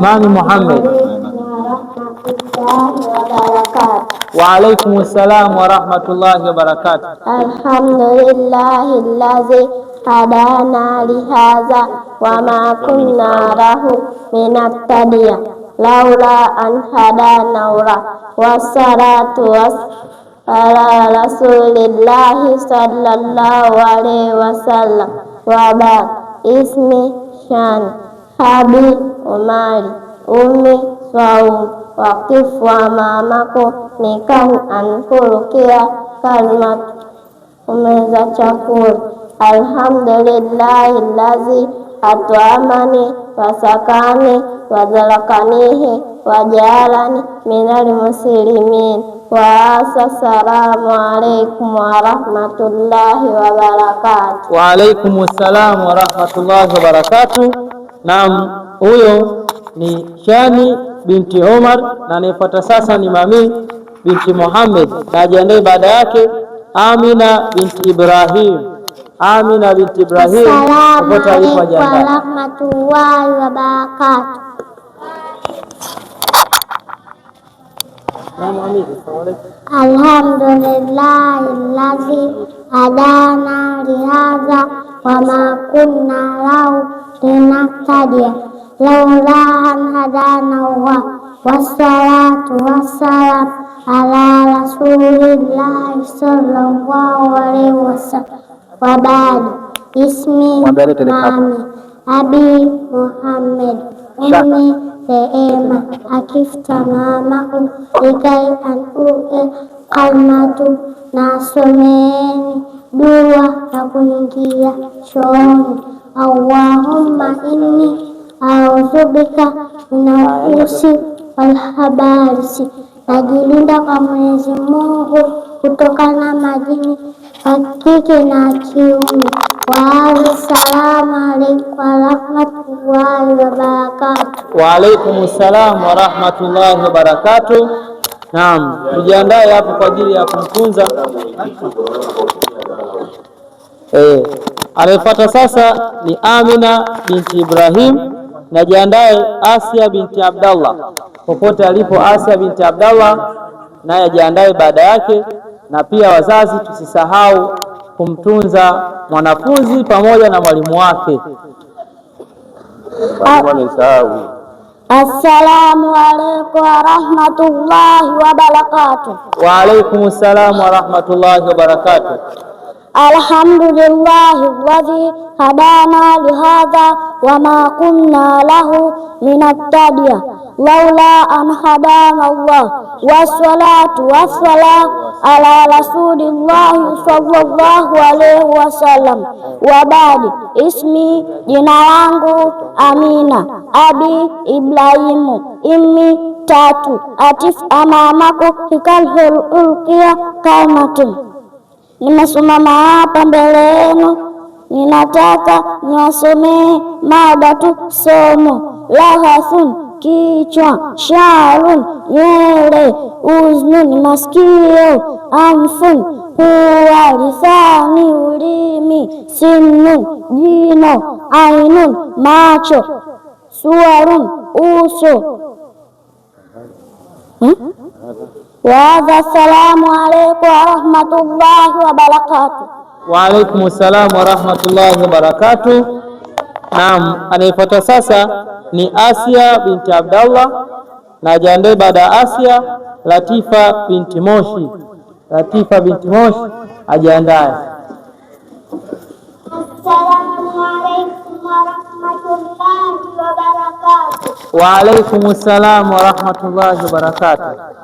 Mami Muhammad. Wa alaikum salam wa rahmatullahi wa barakatuh. Alhamdulillahi alladhi hadana lihadha wa ma kunna lahu linahtadiya laula an hadana Allah. Wassalatu ala rasulillahi sallallahu alaihi wasallam. Wa ba'd. Ismi Shani, Abi Umari, Ummi Saum, wakifu wa mamako Bikai alikurukia kalimat. Umeza chakula. Alhamdulillahi allazi at'amani wasakani wazalakanihi wajalani minal muslimin. Wa assalamu alaikum wa rahmatullahi wa barakatuh. Wa alaikum salam wa rahmatullahi wa barakatuh. Naam, huyo ni Shani binti Omar, na anayefuata sasa ni Mami binti Muhammad, na ajiandae baada yake Amina binti Ibrahim. Amina binti Ibrahim popote alipo ajiandae. Assalamu alaikum wa rahmatullahi wa barakatuh. Alhamdulillahi alladhi hadana lihadha wa ma kunna lahu linahtadiya laula an hadana Allah. Wassalatu wassalam ala rasulillahi sallallahu alaihi wasallam. Wa ba'd. Ismi Mami, Abi Muhammad, Ummi Rehema, akifta mamaku Bikai alikurukia kalimatu. Na someeni dua ya kuingia chooni. Allahumma inni a'udzubika minal khubuthi wal khaba'isi, najilinda kwa Mwenyezi Mungu kutokana na majini wa kike na kiume. Wa assalamu alaikum wa rahmatullahi wa barakatuh. Wa alaikum salam wa rahmatullahi wa barakatuh. Naam, tujiandae hapo kwa ajili ya kumtunza. Anayefuata sasa ni Amina binti Ibrahim, na jiandae Asia binti Abdallah popote alipo. Asia binti Abdallah naye ajiandae baada yake. Na pia wazazi, tusisahau kumtunza mwanafunzi pamoja na mwalimu wake. Assalamu alaikum warahmatullahi wabarakatuh. Wa alaikum assalam warahmatullahi wabarakatuh. Alhamdulillahi alladhi hadana lihadha wama kunna lahu linahtadiya laula an hadana Allah, wassalatu wassalam ala rasulillahi sallallahu alaihi wasallam. Wa ba'di, ismi, jina langu Amina, abi Ibrahimu, immi tatu, atif amamaku hikalhul ulkia kalmatun. Nimesimama hapa mbele yenu, ninataka niwasomee mada tu somo. Lahathun, kichwa, sharun, nywele, uznun, masikio, anfun, pua, lisani, ulimi, sinnun, jino, ainun, macho, suwarun, uso. Wa assalamu alaikum warahmatullahi wabarakatuh. Wa alaikum assalam warahmatullahi wabarakatuh. Naam, anayefuata sasa ni Asia binti Abdallah, na ajiandae baada ya Asia Latifa binti Moshi. Latifa binti Moshi ajiandae. Assalamu alaikum warahmatullahi wabarakatuh. Wa alaikum assalam warahmatullahi wabarakatuh.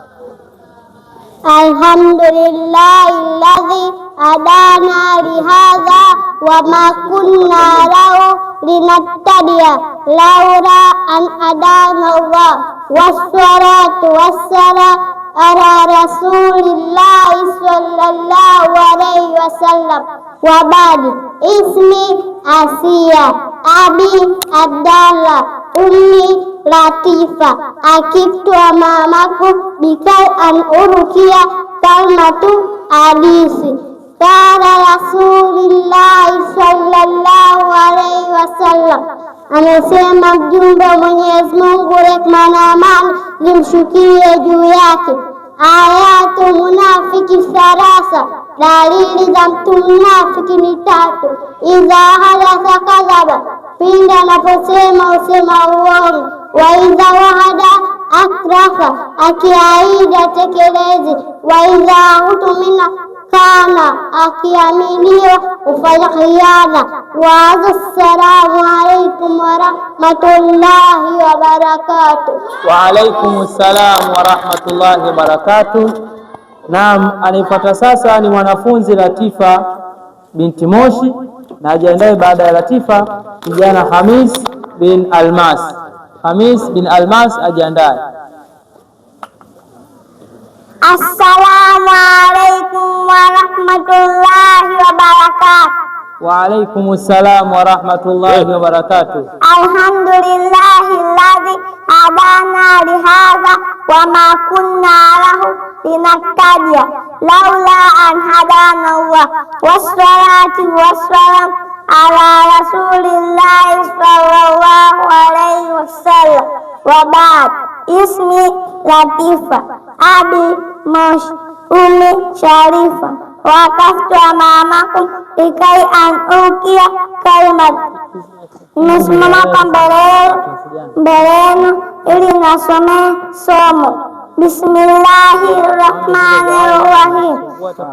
Alhamdulillahi alladhi hadana lihadha wama kunna lahu linahtadiya laula an hadana Allah, wassalatu wassalam ala rasulillahi sallallahu alaihi wasallam. Wa ba'di, ismi Asia, abi Abdallah, ummi Latifa, akiftu amamaku bikal an urukia kalmatu hadisi. Kala rasulillahi sallallahu alaihi wasallam, amesema mjumbe wa Mwenyezi Mungu, rehma na amani zimshukie juu yake. Ayatu munafiki sarasa, dalili za mtu mnafiki ni tatu. Idha hadatha kadhaba, pindi anaposema usema uongo. Wa idha wahada akrafa, akiahidi atekelezi. Wa idha utumina kana, akiaminiwa ufanya khiana. Wa assalamu alaikum warahmatullahi wabarakatuh. Wa alaikum assalam warahmatullahi wabarakatuh. Naam, anayefuata sasa ni mwanafunzi Latifa binti Moshi, na ajiandae baada ya Latifa kijana Hamis bin Almas. Hamis bin Almas ajiandae. Assalamu alaikum warahmatullahi wabarakatuh. Wa alaikum assalam warahmatullahi wabarakatuh. Alhamdulillahi alladhi hadana lihadha wama kunna lahu linahtadiya laula an hadana Allah, wassalatu wassalam ala rasulillahi sallallahu alaihi wasallam. Wa ba'd, ismi Latifa, abi Moshi, ummi Sharifa, wakaftu amamakum ikai an ukia kalimat. Nimesimama hapa mbele yenu ili nasomee somo. Bismillahirrahmanirrahim.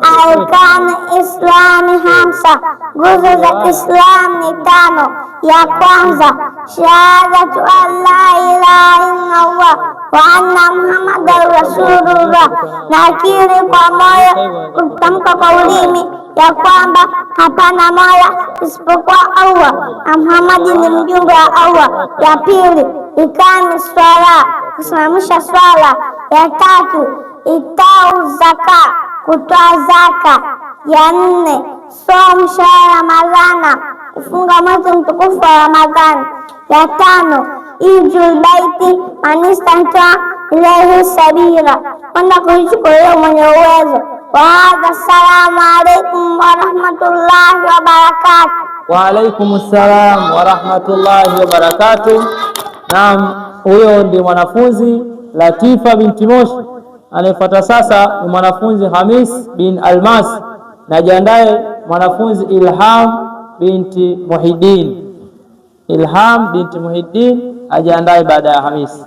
Arkani Islami hamsa, nguzo za Islam ni tano. Ya kwanza, shahadatu an la ilaha illallah wa anna Muhammadan rasulullah, nakiri kwa moyo, kutamka kwa ulimi ya kwamba hapana mola isipokuwa Allah na Muhammad ni mjumbe wa Allah. Ya pili, ikani swala, kusimamisha swala. Ya tatu, itau zaka, kutoa zaka. Ya nne, somu shahri Ramadhana, kufunga mwezi mtukufu wa Ramadhani. Ya tano, ijul baiti manistata ilaihi sabila, kwenda kuishi kwa yule mwenye uwezo. Wa hadha, assalamu alaikum warahmatullahi wabarakatuh. Wa alaikum assalam warahmatullahi wabarakatuh. Naam, huyo ndi mwanafunzi Latifa binti Moshi. Anayefuata sasa ni mwanafunzi Hamis bin Almas, na jiandae mwanafunzi Ilham binti Muhidin. Ilham binti Muhiddin ajiandae baada ya Hamisi.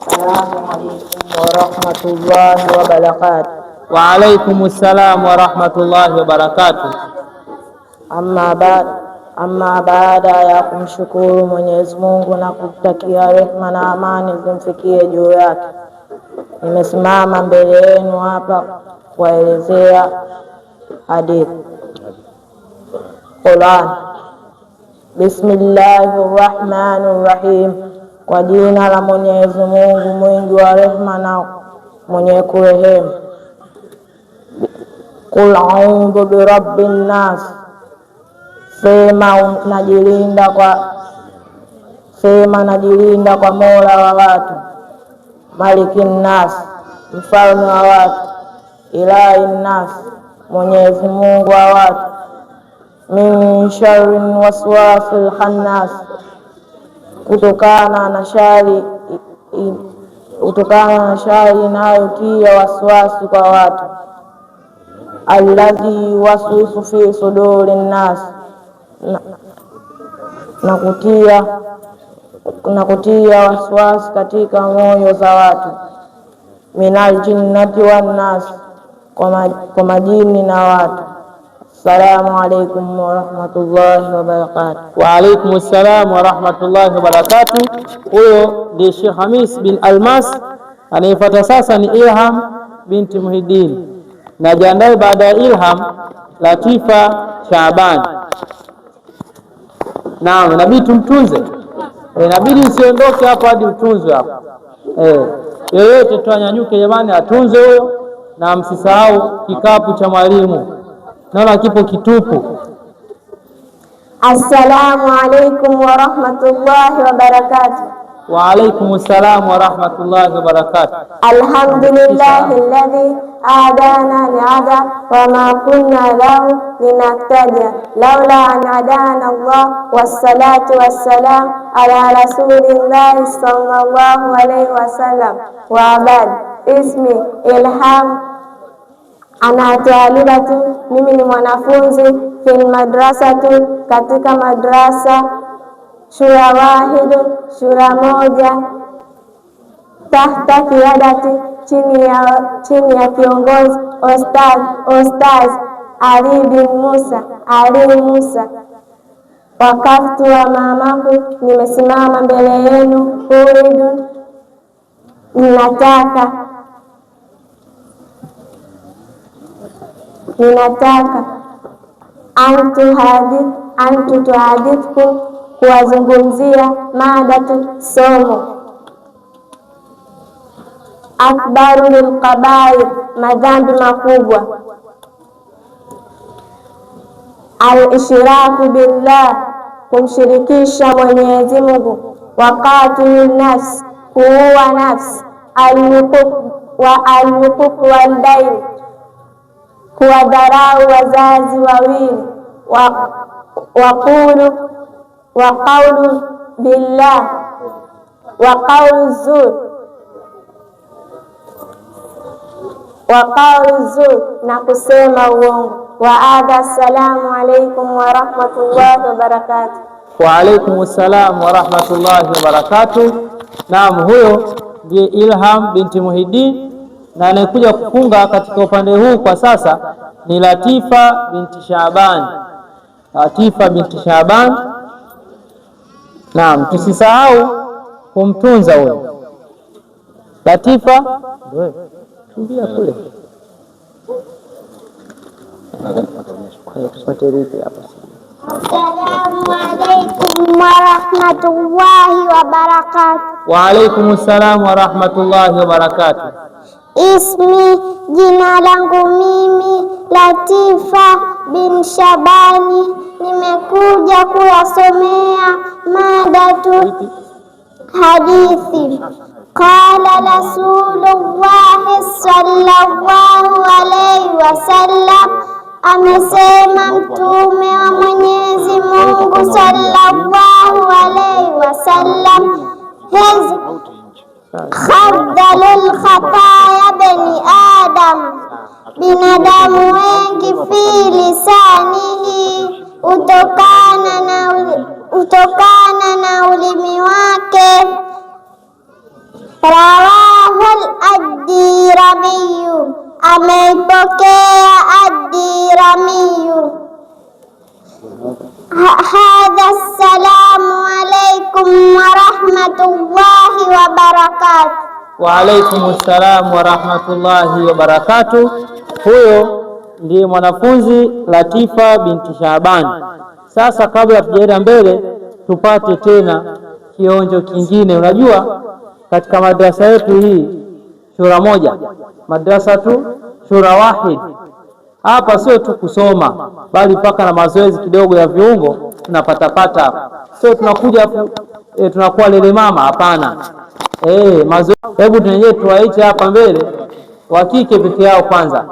Assalamu alaykum wa rahmatullahi wa barakatuh. Wa alaikumus salam wa rahmatullahi wa barakatuh. Amma baada ya kumshukuru Mwenyezi Mungu na kutakia rehema na amani zimfikie juu yake, nimesimama mbele yenu hapa kuelezea hadithi Qur'an. Bismillahirrahmanirrahim, kwa jina la Mwenyezi Mungu mwingi wa rehema na mwenye kurehemu. Qul a'udhu birabbin nas, sema najilinda kwa Mola wa watu. Malikin nas, mfalme wa watu. Ilahin nas, Mwenyezi Mungu wa watu. Min sharrin waswasil khannas, kutokana na shari inayotia waswasi kwa watu. Alladhi waswisu fi suduri nnas, na kutia waswasi katika moyo za watu. Minal jinnati wan nas, kwa majini na watu. Assalamu alaykum wa rahmatullahi wa barakatuh. Wa alaikumus salam wa rahmatullahi wa barakatuh. Huyo ndiye Sheikh Hamis bin Almas. Anayefuata sasa ni Ilham binti Muhiddin, na jiandae baada ya Ilham Latifa Shaaban. Naam, inabidi tumtunze. Inabidi usiondoke hapo hadi utunzwe hapo. Yeyote tu anyanyuke jamani, atunze huyo, na msisahau kikapu cha mwalimu. Naona kipo kitupu. Assalamu alaykum wa rahmatullahi wa barakatuh. Wa alaikumus salam wa rahmatullahi wa barakatuh. Alhamdulillahi alladhi hadana li'ada wa ma kunna lahu linahtadiya laula an hadana Allah, wassalatu wassalam ala rasulillahi sallallahu alayhi wasallam. Wa ba'd. Ismi Ilham, ana talibatu, mimi ni mwanafunzi. Fil madrasatu, katika madrasa. Shura wahidu, shura moja. Tahta kiyadati, chini ya kiongozi Ostaz Ali bin Musa. Wakaftu wa mamaku, nimesimama mbele yenu. Uridu, ninataka antu tuhadithu, kuwazungumzia madatu, somo. Akbaru lilqabair, madhambi makubwa. Al-ishraku billah, kumshirikisha Mwenyezi Mungu. Waqatilun nafs, kuua nafsi. Al-huquq wal-dain, kuwadharau wazazi wawili. Wa qawlu billah, wa qawlu zur, na kusema uongo. Wa adha. Assalamu alaykum wa rahmatullahi wa barakatuh. Wa alaikumus salam wa rahmatullahi wa barakatuh. Naam, huyo ndiye Ilham binti Muhiddin, na anayekuja kufunga katika upande huu kwa sasa ni Latifa binti Shaaban. Naam, tusisahau kumtunza huyo Latifa. Tumbia kule. Assalamu alaykum wa rahmatullahi wa barakatuh. Wa alaikumus salam wa rahmatullahi wa barakatuh. Ismi, jina langu mimi Latifa bin Shabani, nimekuja kuwasomea madatu hadithi. Qala Rasulullah sallallahu alayhi wasallam, amesema mtume wa Mwenyezi Mungu sallallahu alayhi wasallam, khadalul khataya bani Adam, binadamu wengi, fi lisanihi, utokana na ulimi wake. Rawahul Ad-Diramiyu, ameipokea Ad-Diramiyu. Hadha assalamu alaikum wa rahmatullahi wa barakatuh. Wa alaikum assalam wa rahmatullahi wa barakatuh. Huyo ndiye mwanafunzi Latifa binti Shaabani. Sasa kabla tujaenda mbele, tupate tena kionjo kingine. Unajua katika madrasa yetu hii shura moja, madrasa tu shura wahid, hapa sio tu kusoma bali mpaka na mazoezi kidogo ya viungo tunapatapata hapa. Sio tunakuja tunakuwa lele mama, hapana. Mazoezi. Hebu tunyenyewe tuwaiche hapa mbele wa kike peke yao kwanza.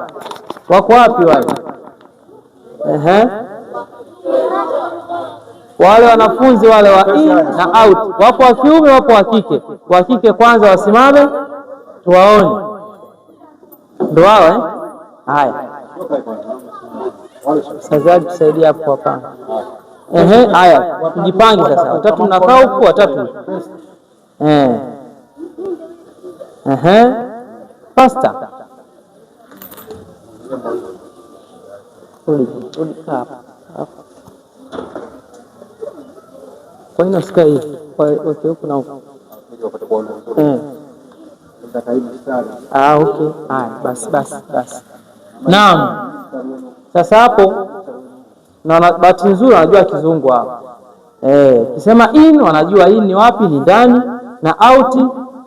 Wako wapi wale? Wale wanafunzi wale wa in na out, wapo wa kiume wapo wa kike. Wa kike kwanza wasimame tuwaone, ndio wao haya. Sasa tusaidia hapo hapa. Haya, tujipange sasa. Watatu mnakaa huko, watatu. Pasta. Rudi hapa. Kwa nini usikai hivi? Okay, huko na huko. Okay. Haya, basi. Naam. Sasa hapo na bahati nzuri wanajua kizungu hapo. Kisema in wanajua in ni wapi, ni ndani, na out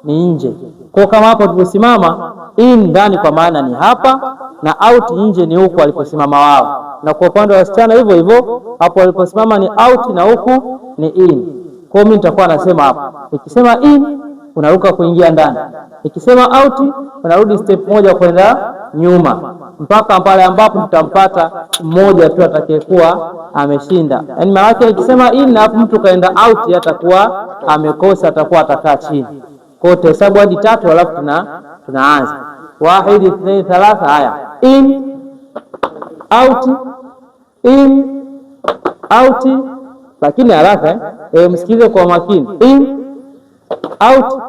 ni nje. Kwa kama hapo tuliposimama, in ndani kwa maana ni hapa, na out nje ni huko waliposimama wao. Na kwa upande wa wasichana hivyo hivyo, hapo waliposimama ni out na huku ni in. Kwa mimi nitakuwa nasema hapo, nikisema in unaruka kuingia ndani, nikisema out unarudi step moja kwenda nyuma, mpaka pale ambapo tutampata mmoja tu atakayekuwa ameshinda. Yaani maana yake nikisema in na hapo mtu kaenda out, atakuwa amekosa, atakuwa atakaa chini. Kwa hiyo hesabu hadi 3 alafu tunaanza 1 2 3. Haya, in out, in out, lakini haraka msikilize kwa makini. In out,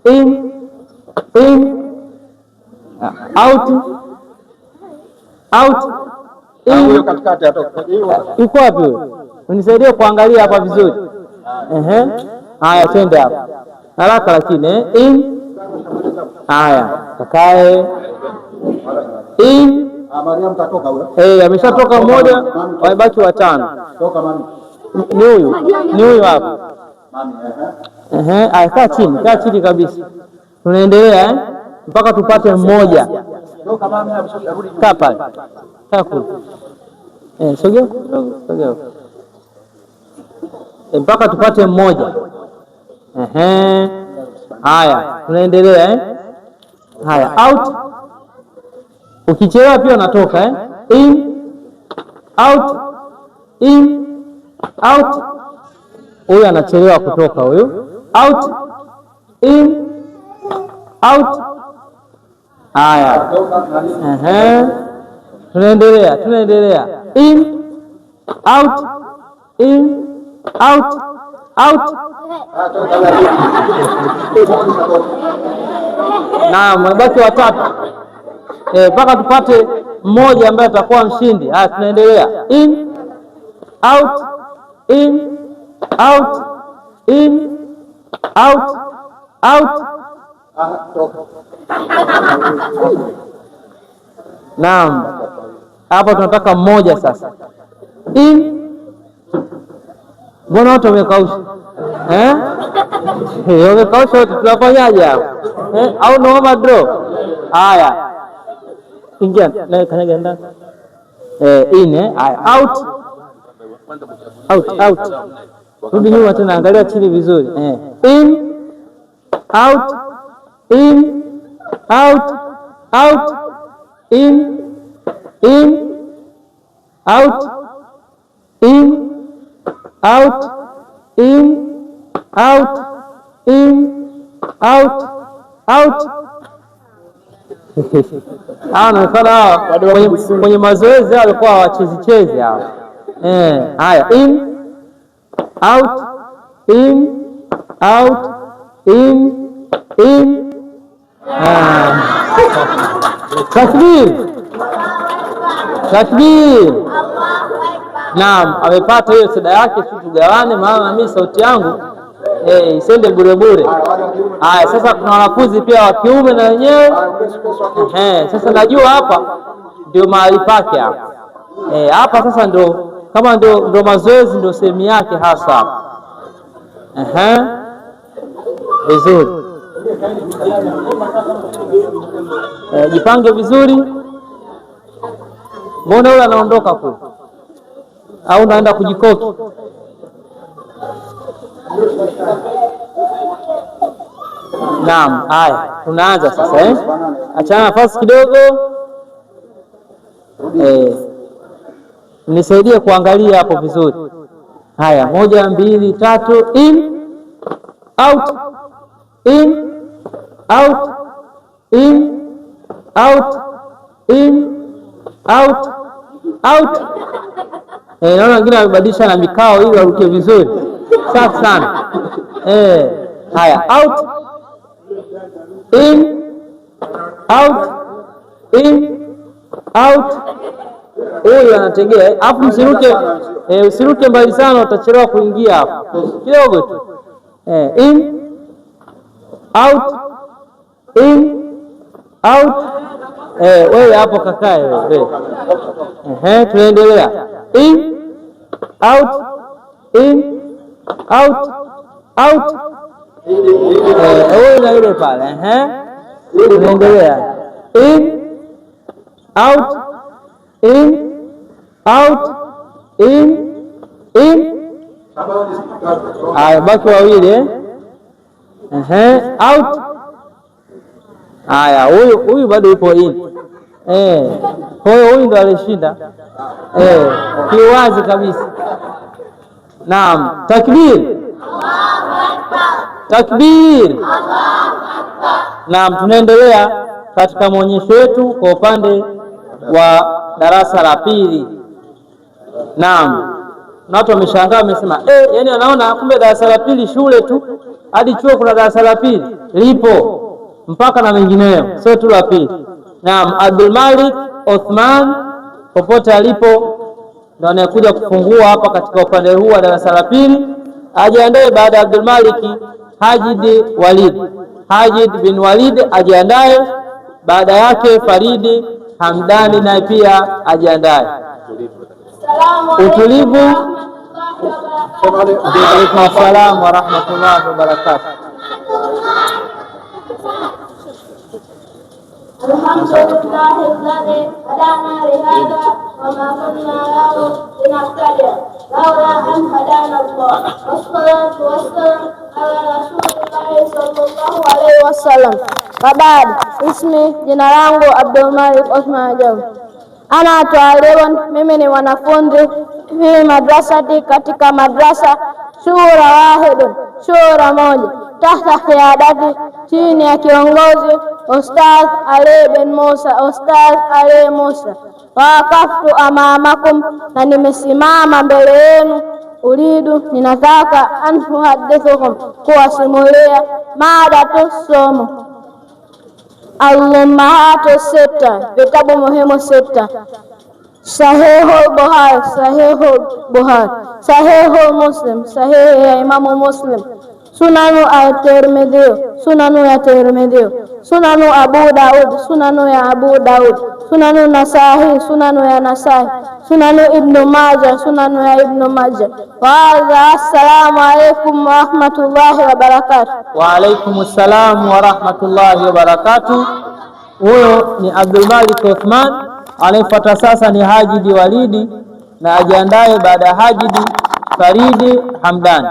in out, out, in. Katikati atoka. Uko wapi wewe? Unisaidie kuangalia hapa vizuri. Haya, twende hapa haraka, lakini in. Haya, kakae. In. Mariam katoka huyo. Ameshatoka mmoja, wamebaki 5. Toka mami. Ni huyu hapa. Mami. Kaa chini kabisa. Tunaendelea mpaka tupate mmoja. Toka mami, rudi. Kaa pale. Kaa kule. Sogea. Mpaka tupate mmoja. Haya, tunaendelea Haya, out. Ukichelewa pia unatoka in, out, in, out. Huyu anachelewa kutoka huyu. Out, in, out. Haya. Tunaendelea. In, out, in, out, out. Na mabaki 3 mpaka tupate mmoja ambaye atakuwa mshindi. Haya, tunaendelea. In, out, in, out, in, out, out. Naam, hapa tunataka mmoja sasa. In. Mbona watu wamekausha? Wamekausha wote, tunafanyaje hapo? Au naomba draw? Haya, ingia na kanyaga ndani. In. Haya, out, out. Rudi nyuma tena, angalia chini vizuri. In, out, in, out, out, in, out, in, out, in, out, in, out, out. Naonekana kwenye mazoezi walikuwa wachezi hao. Haya, in out, in out, in. Takbir, takbir. Naam, amepata hiyo sada yake. Tugawane, maana mimi sauti yangu isende bure bure. Haya, sasa kuna wanafunzi pia wa kiume na wenyewe. Sasa najua hapa ndio mahali pake hapa. Hapa sasa ndio kama ndio mazoezi, ndio sehemu yake hasa hapa. Vizuri. Jipange vizuri. Mbona yule anaondoka kule? Au naenda kujikoki? Naam, haya tunaanza sasa. Achana nafasi kidogo. Nisaidie kuangalia hapo vizuri. Haya, 1 2 3. In out, in out, in out, in out, out. Naona wengine wamebadilisha na mikao ili waruke vizuri. Safi sana. Haya, out, in, out, in, out. Huyu anategea, afu usiruke mbali sana, utachelewa kuingia hapo. Kidogo tu. In, out, in, out. Wewe hapo kakae wewe. Tunaendelea. In, out, in, out, out. Wewe na yule pale. Tunaendelea. In, out, in, out, in. Haya, baki wawili. Out. Haya, huyu bado yupo in. Kwa hiyo huyu ndo alishinda. Kiwazi kabisa. Naam, takbir. Takbir. Naam, tunaendelea katika maonyesho yetu kwa upande wa darasa la pili. Naam, na watu wameshangaa, wamesema yani anaona kumbe darasa la pili shule tu, hadi chuo kuna darasa la pili lipo mpaka na mengineyo, sio tu la pili. Naam, Abdul Malik Othman popote alipo ndio anakuja kufungua hapa katika upande huu wa darasa la pili. Ajiandae baada ya Abdul Malik Hajid bin Walid ajiandae. Baada yake Faridi Hamdani naye pia ajiandae. Utulivu. Waalaikum assalam wa rahmatullahi wa barakatuh. Alhamdulillahi hadana lihadha wa ma kunna lahu linahtadiya laula an hadana Allah. Wassalatu wassalam ala rasulillahi sallallahu alaihi wasallam. Kabad, ismi, jina langu Abdul Malik Othman Ajabu. Ana twalimun, mimi ni mwanafunzi fi madrasati, katika madrasa shura wahidun, shura moja, tahta qiyadati, chini ya kiongozi Ustadh Ali bin Musa, Ustadh Ali Musa. Waqaftu amamakum, na nimesimama mbele yenu. Uridu, ninataka an uhadithukum, kuwasimulia madatu somo al-ummahatu sita, vitabu muhimu sita. Sahihul Bukhari, Sahihul Bukhari, Sahihul Muslim, sahihi ya Imamu Muslim. Sunanu at-Tirmidhi, sunanu ya Tirmidhi. Sunanu Abu Daud, sunanu ya Abu Daud. Sunanu Nasahi, sunanu ya Nasahi. Sunanu Ibnu Majah, sunanu ya Ibnu Majah. Wa hadha, assalamu alaikum wa rahmatullahi wa barakatuh. Wa alaikum assalam wa rahmatullahi wa barakatuh. Huyo ni Abdul Malik Othman. Anayefuata sasa ni Hajidi Walidi, na ajiandae baada ya Hajidi Faridi Hamdani.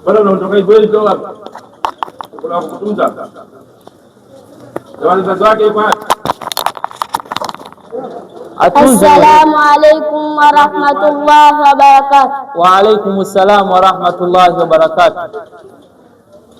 Bwana unaondoka hivyo hivyo hapa. Kuna kutunza. Jamani mzazi wake yuko hapa. Assalamu alaikum wa rahmatullahi wa barakatuh. Wa alaikum assalam wa rahmatullahi wa barakatuh.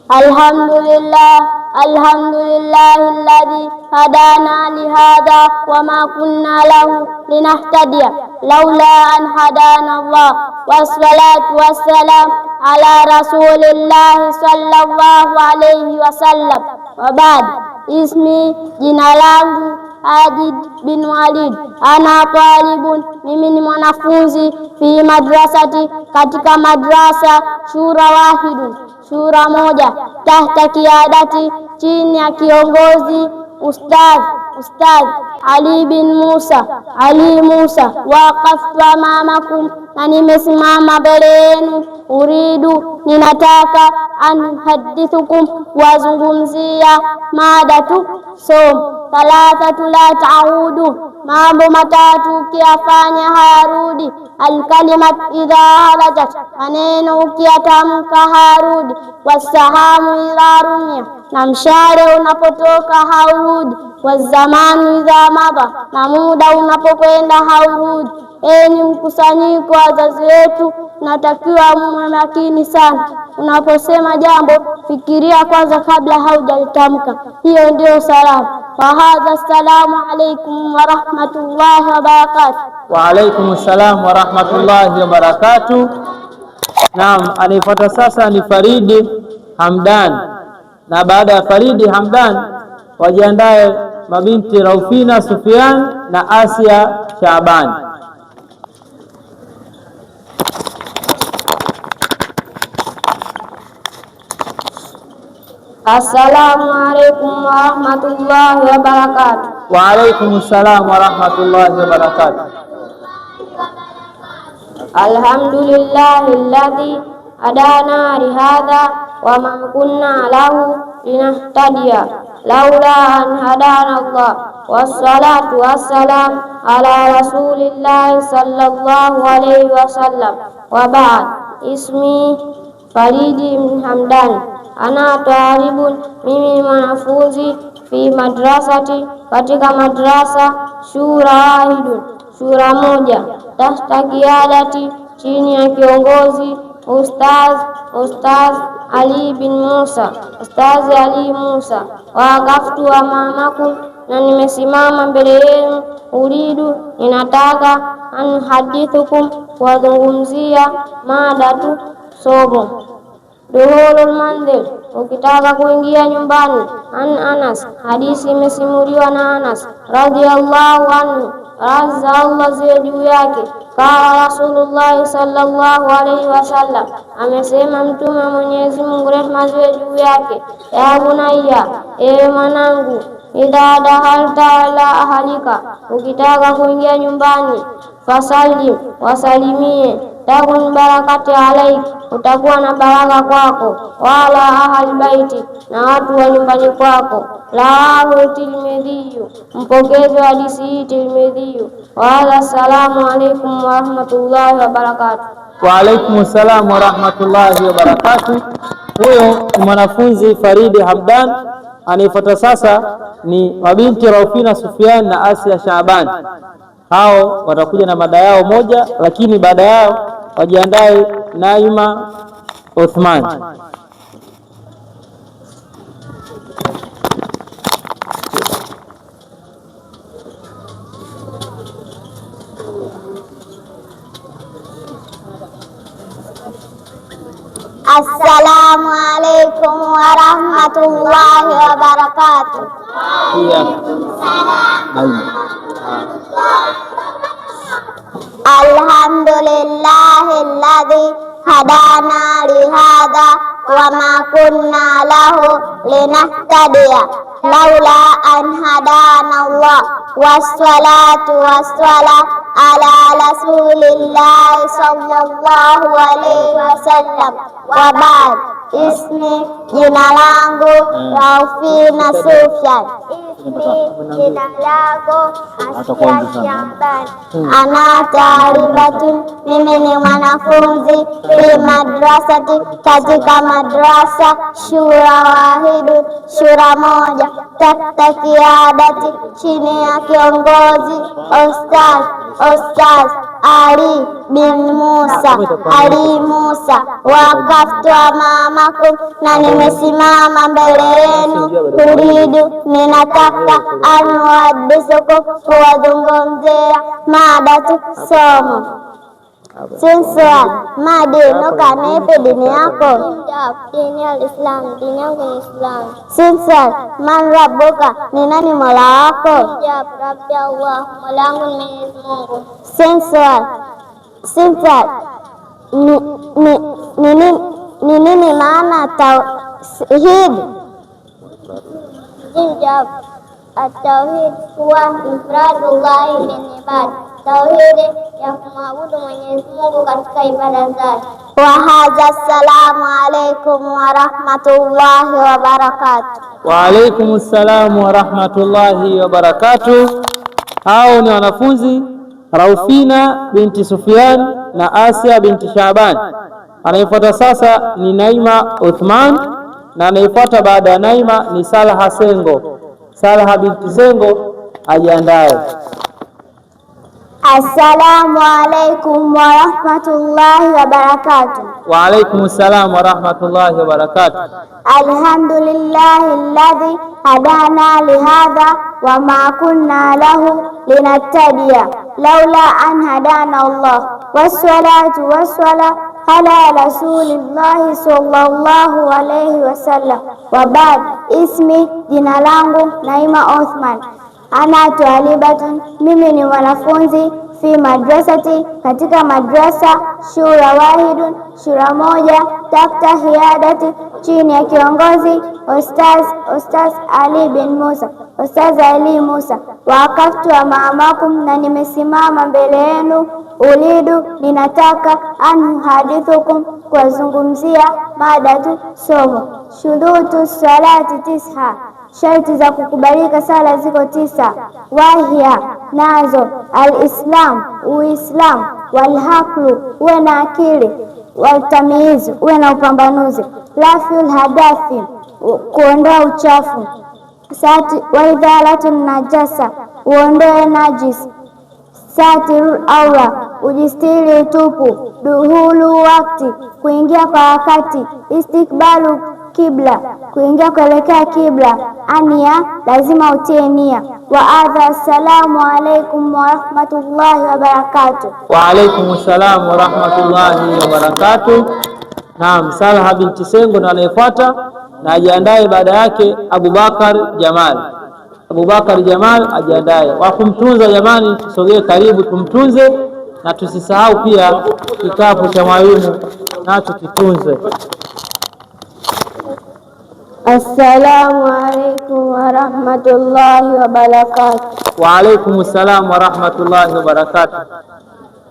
Alhamdulillah alladhi hadana lihadha wa ma kunna lahu linahtadiya لولا أن هدانا الله والصلاة والسلام على رسول الله صلى الله عليه wasallam. Wabad, ismi, jina langu Ajid bin Walid, ana talibun, mimi ni mwanafunzi, fi madrasati, katika madrasa, shura wahidun, shura moja, tahta kiadati, chini ya kiongozi Ustadh Ali bin Musa, Ali Musa. Waqaftu amamakum, na nimesimama mbele yenu, uridu, ninataka, an hadithukum, wazungumzia, madatu, thalathatu la ta'udu, mambo matatu ukiyafanya hayarudi, alkalimat idha harajat, maneno ukiyatamka hayarudi, wasahamu idha rumia, na mshale unapotoka haurudi, wazamanu idha madha, na muda unapokwenda haurudi. Enyi mkusanyiko wazazi wetu, natakiwa muwe makini sana. Unaposema jambo, fikiria kwanza kabla haujalitamka. Hiyo ndio salamu. Wa hadha, assalamu alaykum wa rahmatullahi wa barakatuh. Wa alaykum assalam wa rahmatullahi wa barakatuh. Naam, anayefuata sasa ni Faridi Hamdan, na baada ya Faridi Hamdan wajiandae mabinti Raufina Sufyan na Asia Shaaban. Assalamu alaykum wa rahmatullahi wa barakatuh. Wa alaykum assalam wa rahmatullahi wa barakatuh. Alhamdulillahi alladhi hadana lihadha wa ma kunna lahu linahtadiya laula an hadana Allah, wassalatu wassalam ala rasulillahi sallallahu alayhi wasallam. Wa ba'd, ismi Faridi Hamdan, ana talibun, mimi ni mwanafunzi, fi madrasati, katika madrasa, shura wahidun, shura moja, tahta kiadati, chini ya kiongozi Ustadh Ali bin Musa, Ustadh Ali Musa. Waqaftu amamakum, na nimesimama mbele yenu, uridu, ninataka, an hadithukum, kuwazungumzia, madatu, somo. Duhulul manzil, ukitaka kuingia nyumbani. An Anas, hadisi imesimuliwa na Anas radhiyallahu anhu, radhi za Allah ziwe juu yake. Kala Rasulullah sallallahu alaihi wasallam, amesema Mtume wa Mwenyezi Mungu, rehema ziwe juu yake, ya bunayya, ewe mwanangu, idha dahalta ala ahalika, ukitaka kuingia nyumbani, fasallim, wasalimie, takun barakati alaik, utakuwa na baraka kwako, wala ahal baiti, na watu wa nyumbani kwako. Rawahu Tirmidhi, mpokezi wa hadithi hii Tirmidhi. Wa assalamu alaykum wa rahmatullahi wa barakatuh. Wa alaykum assalam wa rahmatullahi wa barakatuh. Huyo ni mwanafunzi Faridi Hamdan. Anayefuata sasa ni mabinti Raufina Sufyan na Asia Shaaban. Hao watakuja na mada yao moja, lakini baada yao wajiandae Naima Uthman. Assalamu alaykum wa rahmatullahi wa barakatuh. Alhamdulillahi alladhi hadana lihadha wa ma kunna lahu linahtadiya laula an hadana Allah, wassalatu wassalam ala rasulillahi sallallahu alayhi wasallam. Wa ba'd, ismi, jina langu Raufina Sufyan, jina langu Asia Shaaban, ana talibatun, mimi ni mwanafunzi, fi madrasati, katika madrasa, shura wahidu, shura moja, tahta kiadati, chini ya kiongozi Ustadh Ali bin Musa, Ali Musa. Waqaftu amamakum, na nimesimama mbele yenu, uridu, ninataka, nataka anuhadithukum, kuwazungumzia mada somo. Sinsual, ma dinuka, ni ipi dini yako? Dini al-Islam, dini yangu ni Islam. Sinsual, man rabbuka, ni nani mola wako? Rabbi Allah, mola wangu ni Mwenyezi Mungu. Sinsual, ni nini maana tauhid? Jawab, at-tauhid huwa ifradullahi bil ibad, tauhidi ya kumwabudu Mwenyezi Mungu katika ibada zake. Wa hadha, assalamu alaikum wa rahmatullahi wa barakatuh. Wa alaikum assalamu wa rahmatullahi wa barakatuh. Hao ni wanafunzi Raufina binti Sufyan na Asia binti Shaban. Anayefuata sasa ni Naima Uthman, na anayefuata baada ya Naima ni Salaha Sengo. Salaha binti Sengo ajiandae. Assalamu alaikum wa rahmatullahi wa barakatuh. Wa alaikum assalam wa rahmatullahi wa barakatuh. Alhamdulillahi alladhi hadana lihadha wa ma kunna lahu linahtadiya laula an hadana Allah, wassalatu wassalam ala rasulillahi sallallahu alayhi wasallam. Wa ba'd, ismi, jina langu Naima Uthman. Ana talibatun, mimi ni mwanafunzi, fi madrasati, katika madrasa, shura wahidun, shura moja, tahta hiyadati, chini ya kiongozi Ustaz Ali bin Musa, Ustaz Ali Musa. Waqaftu amamakum, na nimesimama mbele yenu, ulidu, ninataka, an hadithukum, kuwazungumzia mada somo. Shurutu salati 9, sharti za kukubalika sala ziko 9. Wahia, nazo, al-Islam, Uislam, walhaqlu, uwe na akili, waltamyiz, uwe na upambanuzi, rafyul hadathi, kuondoa uchafu, sati waidhalatu najasa, uondoe najis, satirul aura, ujistiri utupu, duhulu wakti, kuingia kwa wakati, istikbalu kibla, kuingia kuelekea kibla, ania, lazima utie nia. Wa adha, assalamu alaikum wa rahmatullahi wa barakatuh. Wa alaikum assalam wa rahmatullahi wa barakatuh. Naam, Salaha binti Sengo na anayefuata, na ajiandae baada yake Abubakar Jamal. Abubakar Jamal ajiandae. Wa kumtunza jamani, tusogee karibu tumtunze, na tusisahau pia kikapu cha mwalimu nacho kitunze. Assalamu alaikum wa rahmatullahi wa barakatuh. Wa alaikum assalam wa rahmatullahi wa barakatuh.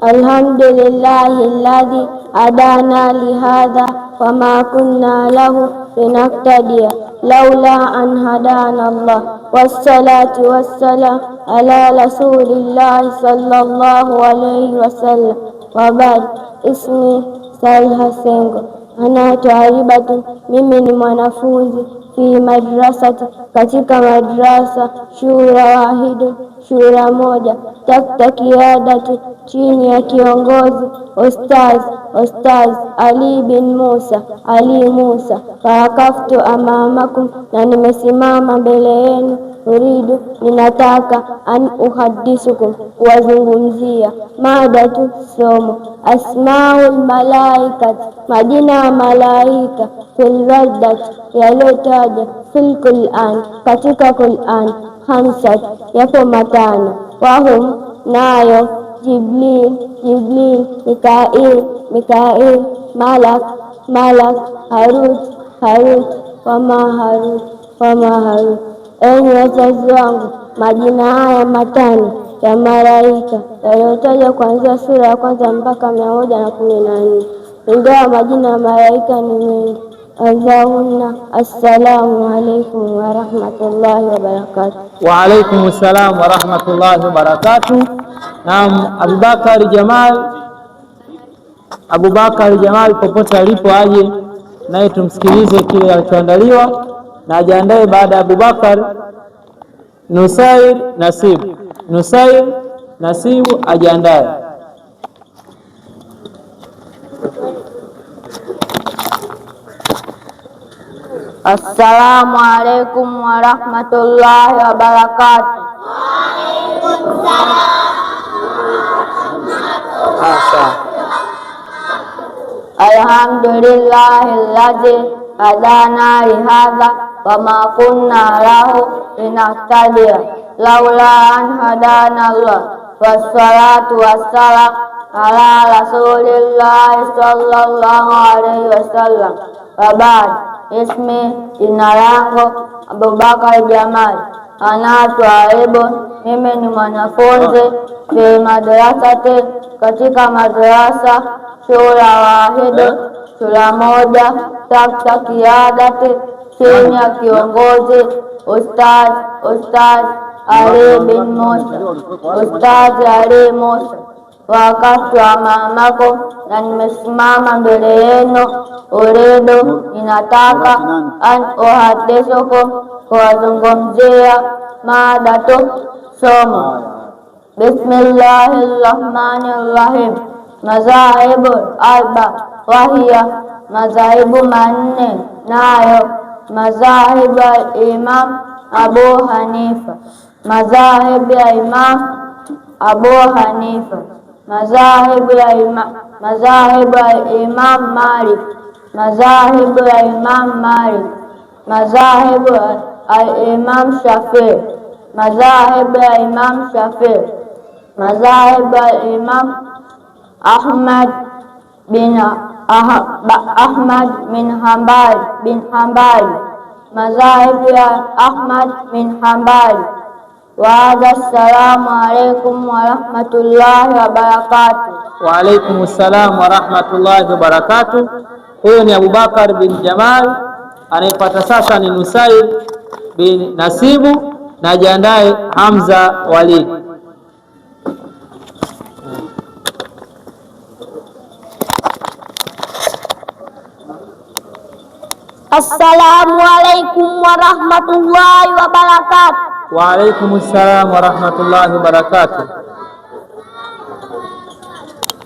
Alhamdulillahi alladhi hadana lihadha wa ma kunna lahu linahtadiya laula an hadana Allah, wassalatu wassalam ala rasulillahi sallallahu alayhi wasallam. Wa ba'd, ismi Salaha Sengo. Ana taaribatu, mimi ni mwanafunzi, fi madrasati, katika madrasa, shura wahidu, shura moja, tahta kiyadati, chini ya kiongozi Ustaz Ali bin Musa, Ali Musa. Waqaftu amamakum, na nimesimama mbele yenu, uridu, ninataka, an uhadithukum, kuwazungumzia mada somo. Asmaul malaikat, majina ya malaika, fil waddati, yaliyotaja, fil Qur'an, katika Qur'an, 5, yapo 5. Wahum, nayo, Jibril, Mikail, Malak, Harut, wama Harut. Enyi wazazi wangu, majina haya 5 ya malaika yaliyotajwa kuanzia sura ya kwanza mpaka 114, ingawa majina ya malaika ni mengi. Allahumma, assalamu alaikum wa rahmatullahi wa barakatuh. Wa alaikum assalam wa rahmatullahi wa barakatuh. Naam, Abubakar Jamal popote alipo aje naye tumsikilize kile alichoandaliwa, na ajiandae baada ya Abubakar Nusair Nasibu ajiandae. Assalamu alaikum warahmatullahi wabarakatuh. Alhamdulillahilladzi hadana lihadza wa ma kunna lahu linahtadiya laula an hadana Allah. Wassalatu wassalam ala Rasulillah sallallahu alaihi wasallam. Wa ba'd. Ismi, jina langu Abubakar Jamal. Ana twaibu, mimi ni mwanafunzi fi madrasati, katika madrasa shura wahidu, shura moja, tahta kiadati, chini ya kiongozi Ustaz Ali bin Musa. Ustaz Ali Musa. Wakati wa mamako, na nimesimama mbele yenu, uridu, ninataka an uhadithukum, kuwazungumzia mada tu somo. Bismillahirrahmanirrahim. Mazahibu arba, wahia mazahibu manne, nayo mazahibu al-Imam Abu Hanifa, mazahibu ya Imam Abu Hanifa, mazahibu ya Imam Malik, mazahibu ya Imam Malik, mazahibu al-Imam Shafi'i, mazahibu ya Imam Shafi'i, mazahibu al-Imam Ahmad bin Hanbal, mazahibu ya Ahmad bin Hanbal. Assalamu alaikum warahmatullahi wabarakatuh. Wa alaikum assalam warahmatullahi wabarakatuh. Huyo ni Abubakar bin Jamal, anayepata sasa ni Nusair bin Nasibu, na jiandae Hamza Walid. Assalamu alaikum warahmatullahi wabarakatuh. Wa alaikum assalam warahmatullahi wabarakatuh.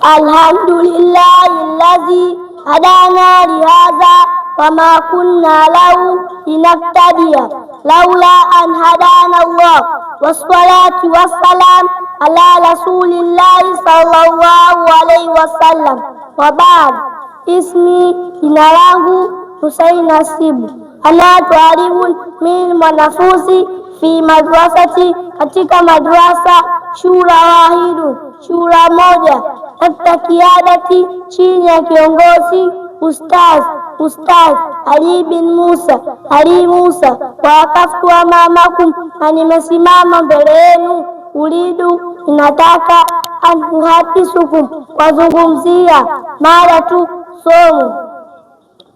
Alhamdulillahilladzi hadana lihadza wa ma kunna lahu linahtadiya laula an hadana Allah. Wassalatu wassalam ala Rasulillahi sallallahu alaihi wasallam. Wa ba'd. Ismi, jina langu Husain Nasibu. Ana twalibu, mimi mwanafunzi fi madrasati, katika madrasa shura wahidu, shura moja, tahta kiadati, chini ya kiongozi Ustaz Ali bin Musa, Ali Musa. Wakaftu amamakum, na nimesimama mbele yenu, uridu, ninataka an uhadithukum, wazungumzia mada tu somo.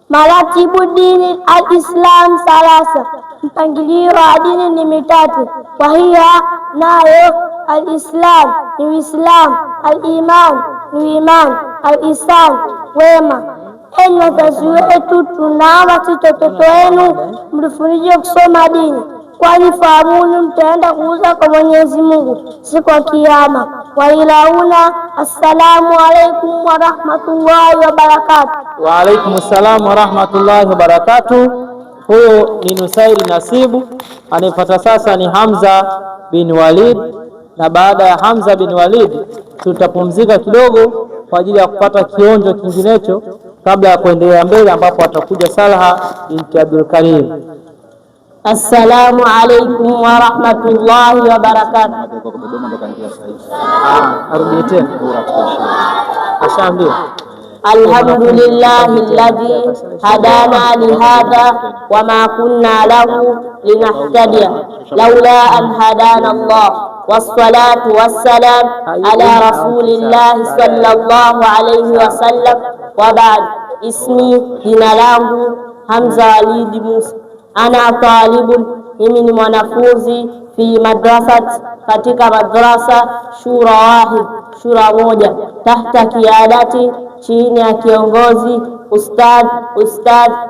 Maratibu dini al-Islam salasa, mpangilio wa dini ni mitatu. Wahia, nayo al-Islam ni Uislamu, al-Iman ni iman, al-Ihsan wema. Enyi wazazi wetu, tunaomba watoto wenu mlifundishe kusoma dini, kwani fahamuni mtaenda kuuza kwa Mwenyezi Mungu siku ya Kiyama. Wailauna. Assalamu alaikum warahmatullahi wabarakatuh. Wa alaikum assalam warahmatullahi wabarakatuh. Huyo ni Nusairi Nasibu, anayefuata sasa ni Hamza bin Walid, na baada ya Hamza bin Walid tutapumzika kidogo kwa ajili ya kupata kionjo kinginecho kabla ya kuendelea mbele, ambapo atakuja Salha binti Abdul Karim. Assalamu alaikum warahmatullahi wabarakatuh. Arudie tena. Ashaambia. Alhamdulillahilladzi hadana lihadha wa ma kunna lahu linahtadiya laula an hadana Allah. Wassalatu wassalam ala Rasulillahi sallallahu alayhi wasallam. Wa ba'd. Ismi, jina langu Hamza Walid Musa. Ana talibun, mimi ni mwanafunzi fi madrasat, katika madrasa shura wahid, shura moja, tahta kiadati, chini ya kiongozi Ustad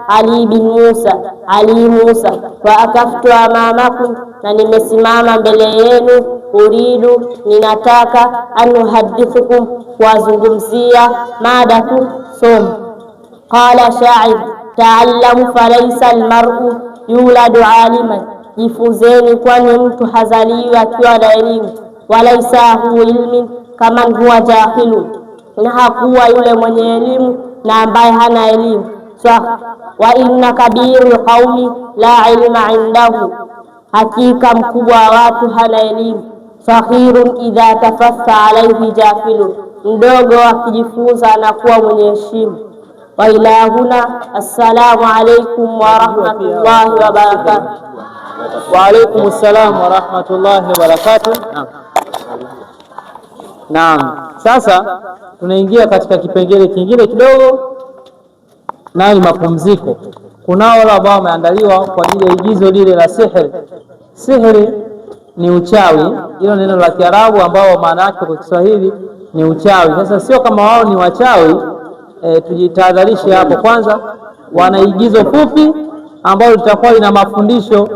Ali bin Musa, Ali Musa. Wa akaftu amamakum, na nimesimama mbele yenu, uridu, ninataka an uhadithukum, kuwazungumzia mada tu somo. Qala sha'ir, Ta'allamu falaysa almar'u yuladu aliman, jifunzeni kwani mtu hazaliwi akiwa na elimu. Walaysa hu ilmin kaman huwa jahilu, na hakuwa yule mwenye elimu na ambaye hana elimu. Wa inna kabiru qaumi la ilma indahu, hakika mkubwa wa watu hana elimu. Fakhirun idha tafassa alayhi jafilun, mdogo akijifunza anakuwa mwenye heshima. Wa ila huna, assalamu alaykum wa rahmatullahi wa barakatuh. Wa alaykum assalam wa rahmatullahi wa barakatuh. Naam, sasa tunaingia katika kipengele kingine kidogo, nayo ni mapumziko. Kunao wale ambao wameandaliwa kwa ajili ya igizo lile la sihiri. Sihiri ni uchawi, hilo neno la Kiarabu ambao maana yake kwa Kiswahili ni uchawi. Sasa sio kama wao ni wachawi, tujitahadharishe hapo. Kwanza wana igizo fupi ambalo litakuwa lina mafundisho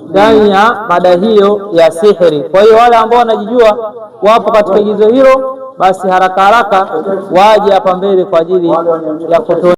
ndani ya mada hiyo ya sihiri. Kwa hiyo wale ambao wanajijua wapo katika igizo hilo, basi haraka haraka waje hapa mbele kwa ajili ya kutoa